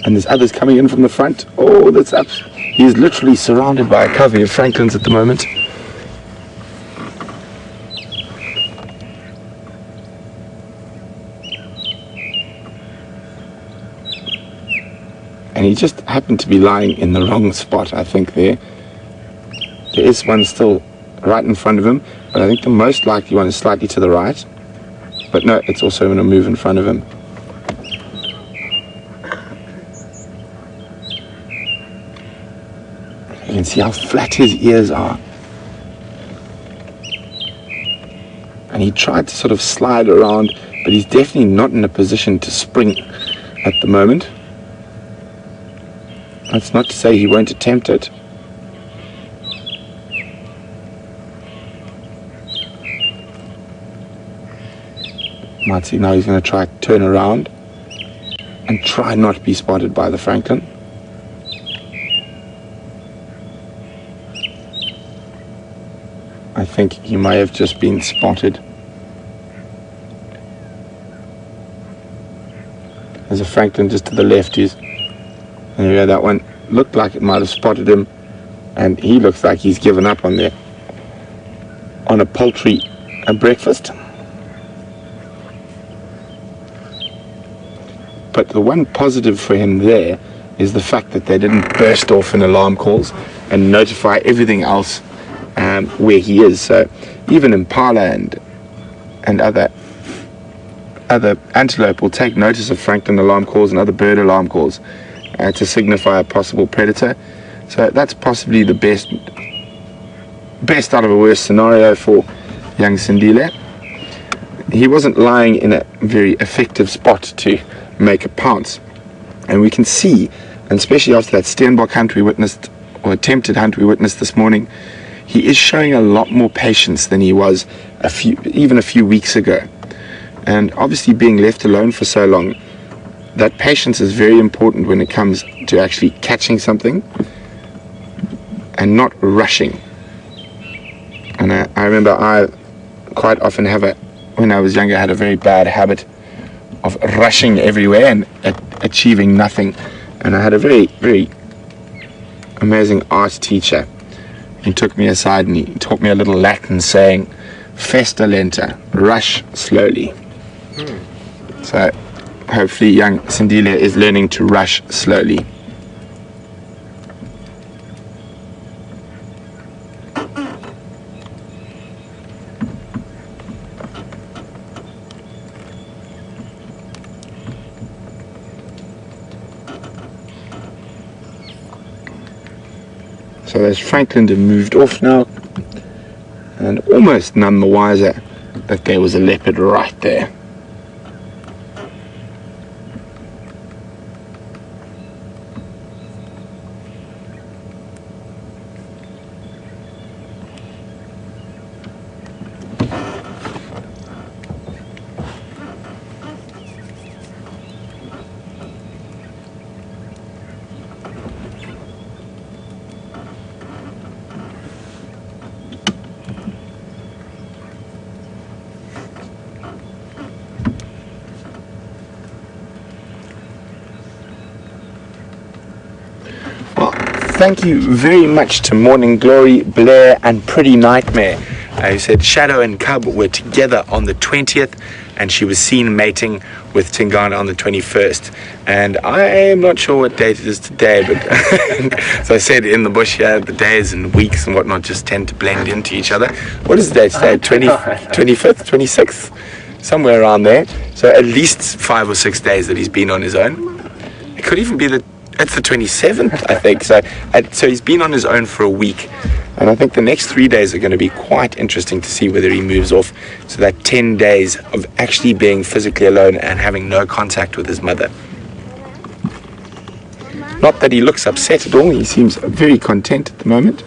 And there's others coming in from the front. Oh, that's up. He's literally surrounded by a covey of francolins at the moment. And he just happened to be lying in the wrong spot, I think, there. There is one still right in front of him, but I think the most likely one is slightly to the right. But no, it's also going to move in front of him. You can see how flat his ears are. And he tried to sort of slide around, but he's definitely not in a position to spring at the moment. That's not to say he won't attempt it. Might see now he's going to try to turn around and try not to be spotted by the francolin. I think he may have just been spotted. There's a francolin just to the left. And yeah, that one looked like it might have spotted him, and he looks like he's given up on a poultry breakfast. But the one positive for him there is the fact that they didn't burst off in alarm calls and notify everything else where he is. So even impala and other antelope will take notice of francolin alarm calls and other bird alarm calls to signify a possible predator. So that's possibly the best out of a worst scenario for young Sindile. He wasn't lying in a very effective spot to make a pounce, and we can see, and especially after that Steenbok hunt we witnessed, or attempted hunt we witnessed this morning, he is showing a lot more patience than he was even a few weeks ago. And obviously being left alone for so long, that patience is very important when it comes to actually catching something and not rushing. And I remember I quite often when I was younger, I had a very bad habit of rushing everywhere and achieving nothing. And I had a very, very amazing art teacher. He took me aside and he taught me a little Latin saying, "Festa lenta," rush slowly. So hopefully young Sindile is learning to rush slowly. So those francolin have moved off now, and almost none the wiser that there was a leopard right there. Thank you very much to Morning Glory, Blair and Pretty Nightmare. Who said Shadow and Cub were together on the 20th and she was seen mating with Tingana on the 21st. And I am not sure what date it is today, but as I said in the bush here, the days and weeks and whatnot just tend to blend into each other. What is the date today? 25th, 26th? Somewhere around there. So at least 5 or 6 days that he's been on his own. It could even be it's the 27th, I think. So he's been on his own for a week. And I think the next 3 days are going to be quite interesting to see whether he moves off. So that 10 days of actually being physically alone and having no contact with his mother. Not that he looks upset at all. He seems very content at the moment.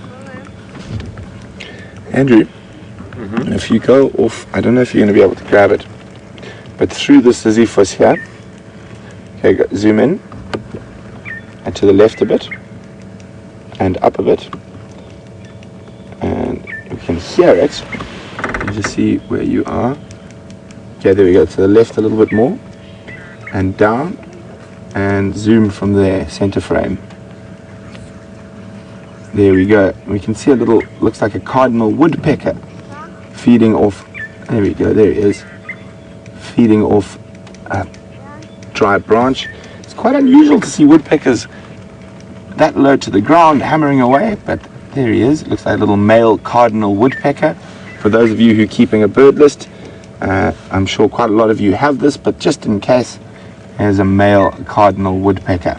Andrew, And if you go off, I don't know if you're going to be able to grab it, but through the Sisyphus here, okay, zoom in, and to the left a bit, and up a bit, and you can hear it. You just see where you are. Okay, there we go, to the left a little bit more, and down, and zoom from there, center frame. There we go. We can see a little, looks like a cardinal woodpecker feeding off, there we go, there he is, feeding off a dry branch. It's quite unusual to see woodpeckers that low to the ground hammering away, but there he is. It looks like a little male cardinal woodpecker. For those of you who are keeping a bird list, I'm sure quite a lot of you have this, but just in case, there's a male cardinal woodpecker.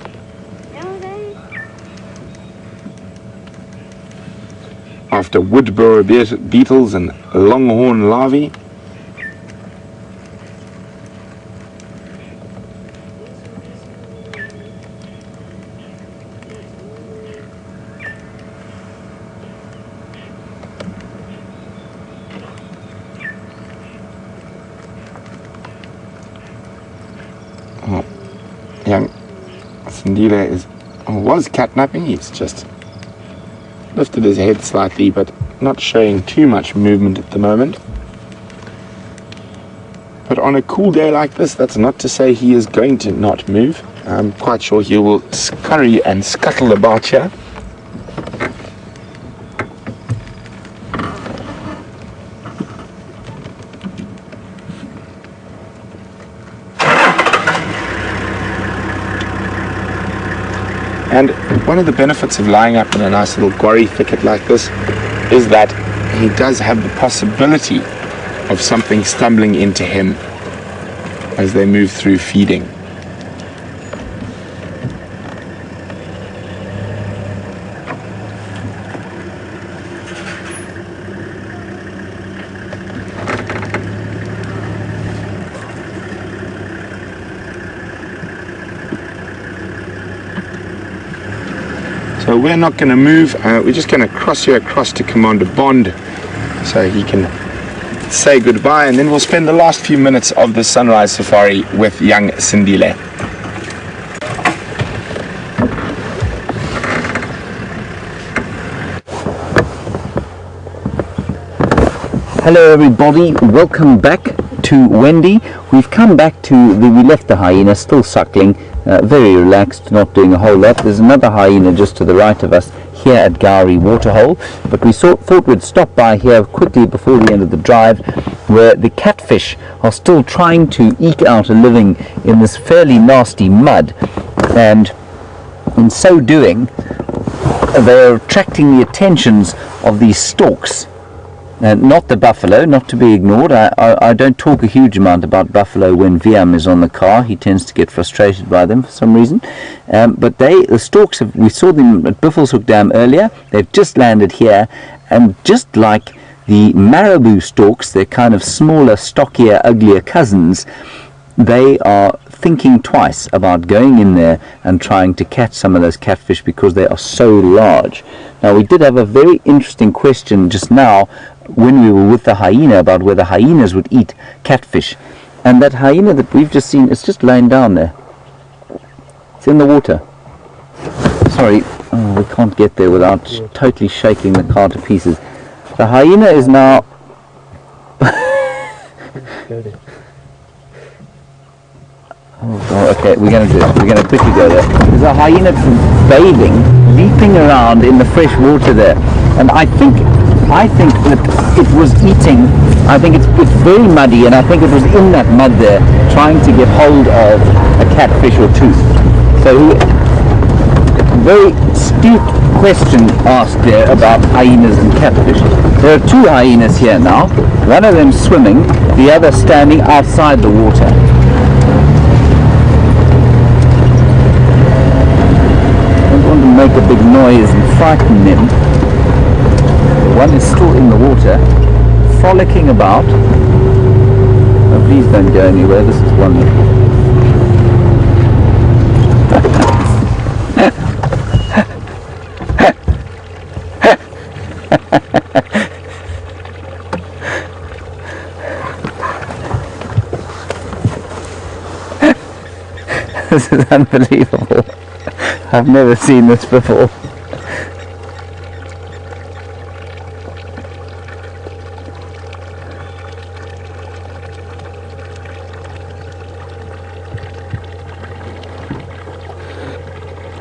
After wood borer beetles and longhorn larvae. Young Sindile was catnapping. He's just lifted his head slightly, but not showing too much movement at the moment. But on a cool day like this, that's not to say he is going to not move. I'm quite sure he will scurry and scuttle about here. And one of the benefits of lying up in a nice little quarry thicket like this is that he does have the possibility of something stumbling into him as they move through feeding. So we're not going to move, we're just going to cross here across to Commander Bond so he can say goodbye, and then we'll spend the last few minutes of the sunrise safari with young Sindile. Hello everybody, welcome back to Wendy. We've come back to we left the hyena still suckling, very relaxed, not doing a whole lot. There's another hyena just to the right of us here at Gowrie Waterhole, but we thought we'd stop by here quickly before the end of the drive, where the catfish are still trying to eke out a living in this fairly nasty mud, and in so doing they're attracting the attentions of these storks. Not the buffalo, not to be ignored. I don't talk a huge amount about buffalo when Viam is on the car. He tends to get frustrated by them for some reason. But the storks, we saw them at Buffelshoek Dam earlier. They've just landed here, and just like the marabou storks, they're kind of smaller, stockier, uglier cousins, they are thinking twice about going in there and trying to catch some of those catfish because they are so large. Now, we did have a very interesting question just now when we were with the hyena about whether hyenas would eat catfish, and that hyena that we've just seen is just laying down there. It's in the water. Sorry, we can't get there without totally shaking the car to pieces. The hyena is now oh God, okay, we're going to do it. We're going to quickly go there. There's a hyena bathing, leaping around in the fresh water there, and I think that it was eating. I think it's very muddy, and I think it was in that mud there trying to get hold of a catfish or two. So very astute question asked there about hyenas and catfish. There are two hyenas here now, one of them swimming, the other standing outside the water. I don't want to make a big noise and frighten them. One is still in the water, frolicking about. Oh, please don't go anywhere, this is wonderful. This is unbelievable. I've never seen this before.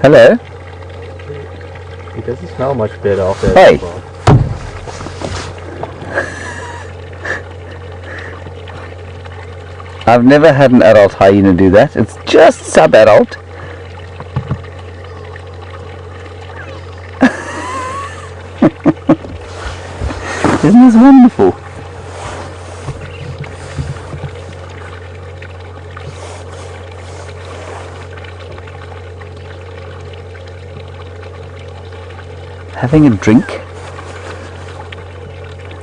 Hello? It doesn't smell much better after Hey. I've never had an adult hyena do that. It's just sub-adult. Isn't this wonderful? Having a drink.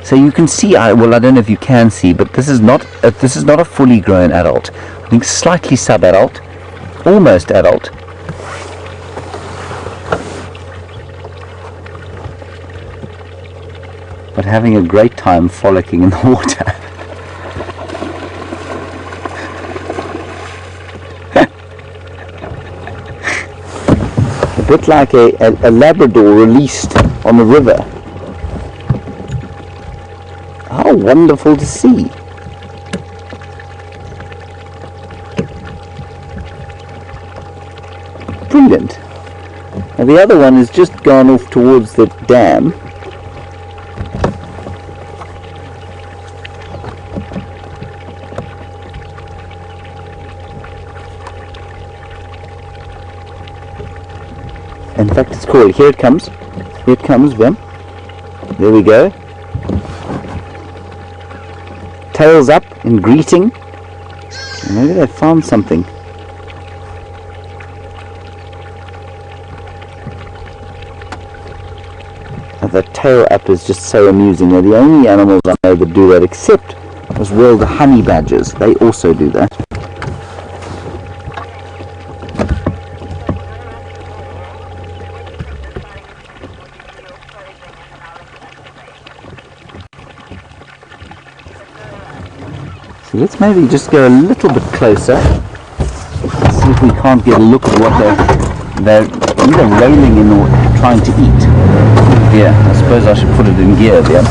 So you can see, well, I don't know if you can see, but this is not a fully grown adult. I think slightly sub-adult, almost adult. But having a great time frolicking in the water. A bit like a Labrador released on the river. How wonderful to see. Brilliant. And the other one has just gone off towards the dam. In fact, it's called, here it comes, Vim. There we go. Tails up in greeting. Maybe they found something. The tail up is just so amusing. They're the only animals I know that do that, except as well the honey badgers. They also do that. So let's maybe just go a little bit closer. See if we can't get a look at what they're either rolling in or trying to eat. Yeah, I suppose I should put it in gear there.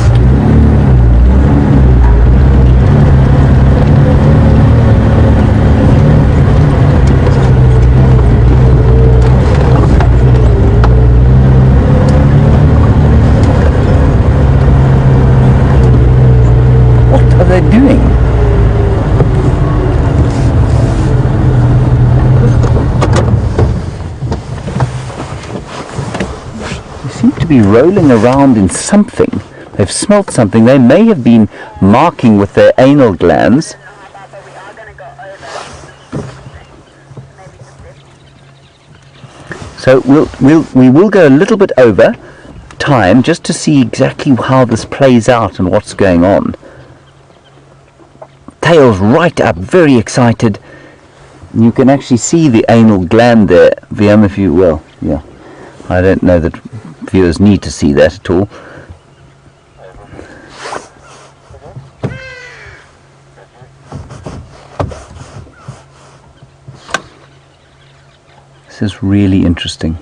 What are they doing? Be rolling around in something. They've smelt something. They may have been marking with their anal glands. So we will go a little bit over time just to see exactly how this plays out and what's going on. Tails right up, very excited. You can actually see the anal gland there, VM, if you will. Yeah, I don't know that viewers need to see that at all. This is really interesting.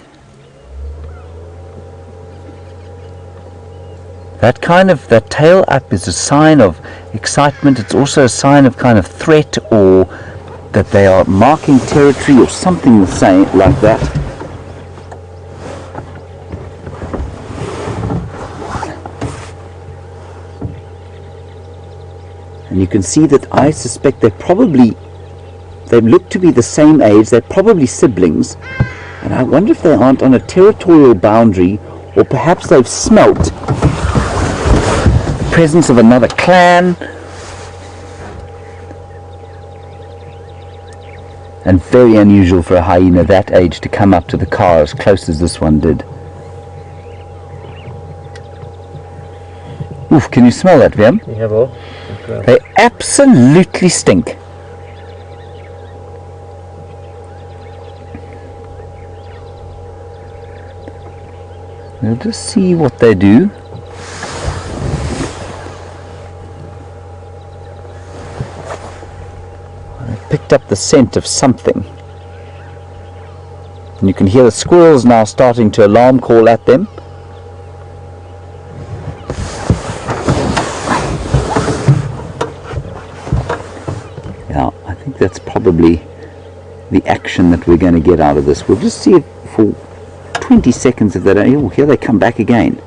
That tail up is a sign of excitement. It's also a sign of kind of threat, or that they are marking territory or something the same like that. And you can see that I suspect they look to be the same age. They're probably siblings. And I wonder if they aren't on a territorial boundary, or perhaps they've smelt the presence of another clan. And very unusual for a hyena that age to come up to the car as close as this one did. Oof, can you smell that, Viam? Yeah, well. They absolutely stink. We'll just see what they do. I picked up the scent of something. And you can hear the squirrels now starting to alarm call at them. Yeah, I think that's probably the action that we're going to get out of this. We'll just see it for 20 seconds if they don't. Oh, here they come back again.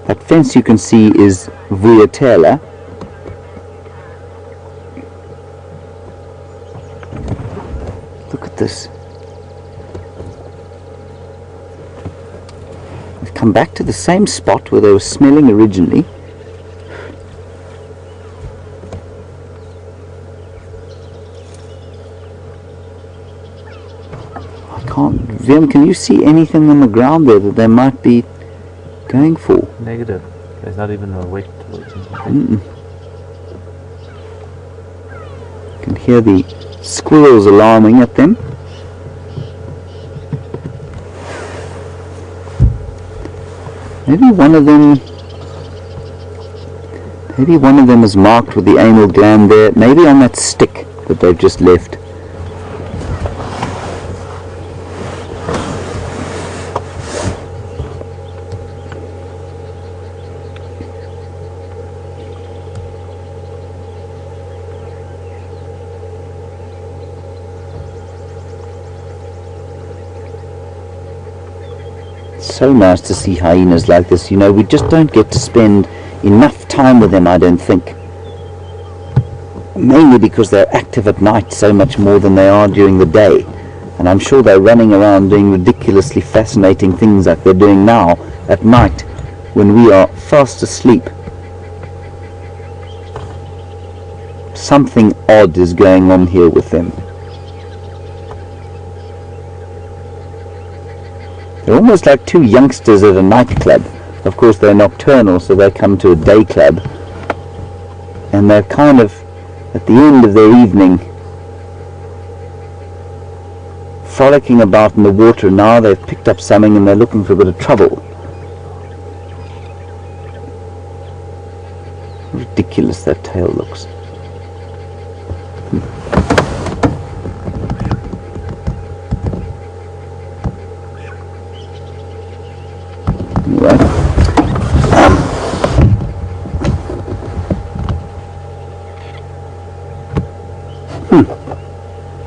That fence you can see is Vuyatela. Look at this. They've come back to the same spot where they were smelling originally. Vim, can you see anything on the ground there that they might be going for? Negative. There's not even a wet. You can hear the squirrels alarming at them. Maybe one of them is marked with the anal gland there, maybe on that stick that they've just left. So nice to see hyenas like this. You know, we just don't get to spend enough time with them, I don't think. Mainly because they're active at night so much more than they are during the day. And I'm sure they're running around doing ridiculously fascinating things like they're doing now at night when we are fast asleep. Something odd is going on here with them. They're almost like two youngsters at a nightclub. Of course they're nocturnal, so they come to a day club. And they're kind of at the end of their evening frolicking about in the water. Now they've picked up something and they're looking for a bit of trouble. Ridiculous that tail looks.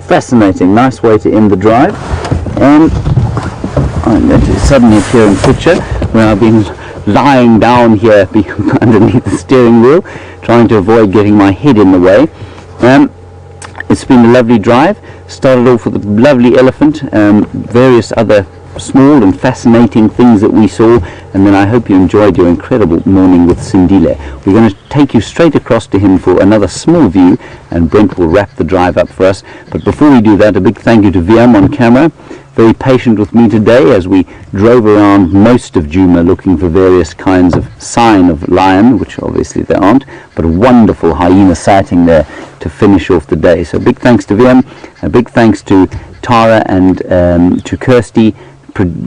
Fascinating, nice way to end the drive. And I'm going to suddenly appear in picture where I've been lying down here underneath the steering wheel, trying to avoid getting my head in the way. It's been a lovely drive. Started off with a lovely elephant, various other small and fascinating things that we saw, and then I hope you enjoyed your incredible morning with Sindile. We're going to take you straight across to him for another small view, and Brent will wrap the drive up for us. But before we do that, a big thank you to Viam on camera, very patient with me today as we drove around most of Djuma looking for various kinds of sign of lion, which obviously there aren't, but a wonderful hyena sighting there to finish off the day. So big thanks to Viam, a big thanks to Tara and to Kirsty,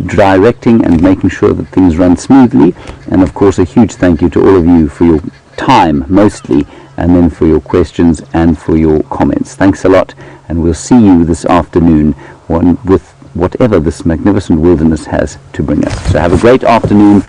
directing and making sure that things run smoothly, and of course a huge thank you to all of you for your time mostly, and then for your questions and for your comments. Thanks a lot, and we'll see you this afternoon with whatever this magnificent wilderness has to bring us. So have a great afternoon.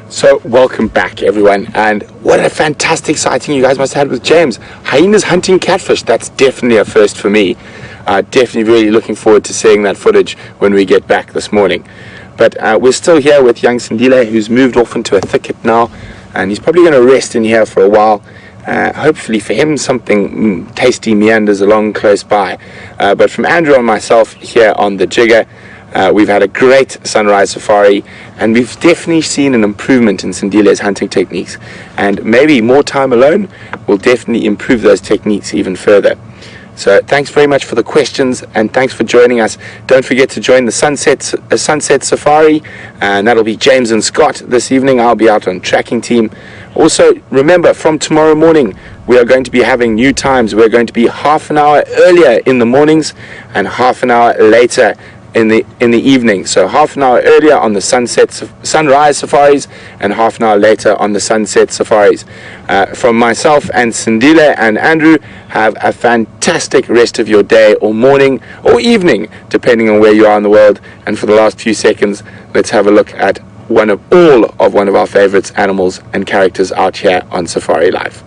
So welcome back everyone, and what a fantastic sighting you guys must have had with James. Hyenas hunting catfish, that's definitely a first for me. Definitely really looking forward to seeing that footage when we get back this morning. But we're still here with young Sindile, who's moved off into a thicket now, and he's probably going to rest in here for a while. Hopefully for him something tasty meanders along close by. But from Andrew and myself here on the Jigger, we've had a great sunrise safari, and we've definitely seen an improvement in Sindile's hunting techniques, and maybe more time alone will definitely improve those techniques even further. So thanks very much for the questions, and thanks for joining us. Don't forget to join the Sunset Safari, and that'll be James and Scott this evening. I'll be out on tracking team. Also, remember, from tomorrow morning, we are going to be having new times. We're going to be half an hour earlier in the mornings and half an hour later in the evening. So half an hour earlier on the sunrise safaris and half an hour later on the sunset safaris. From myself and Sindile and Andrew, have a fantastic rest of your day or morning or evening, depending on where you are in the world. And for the last few seconds, let's have a look at one of our favorites, animals and characters out here on Safari Life.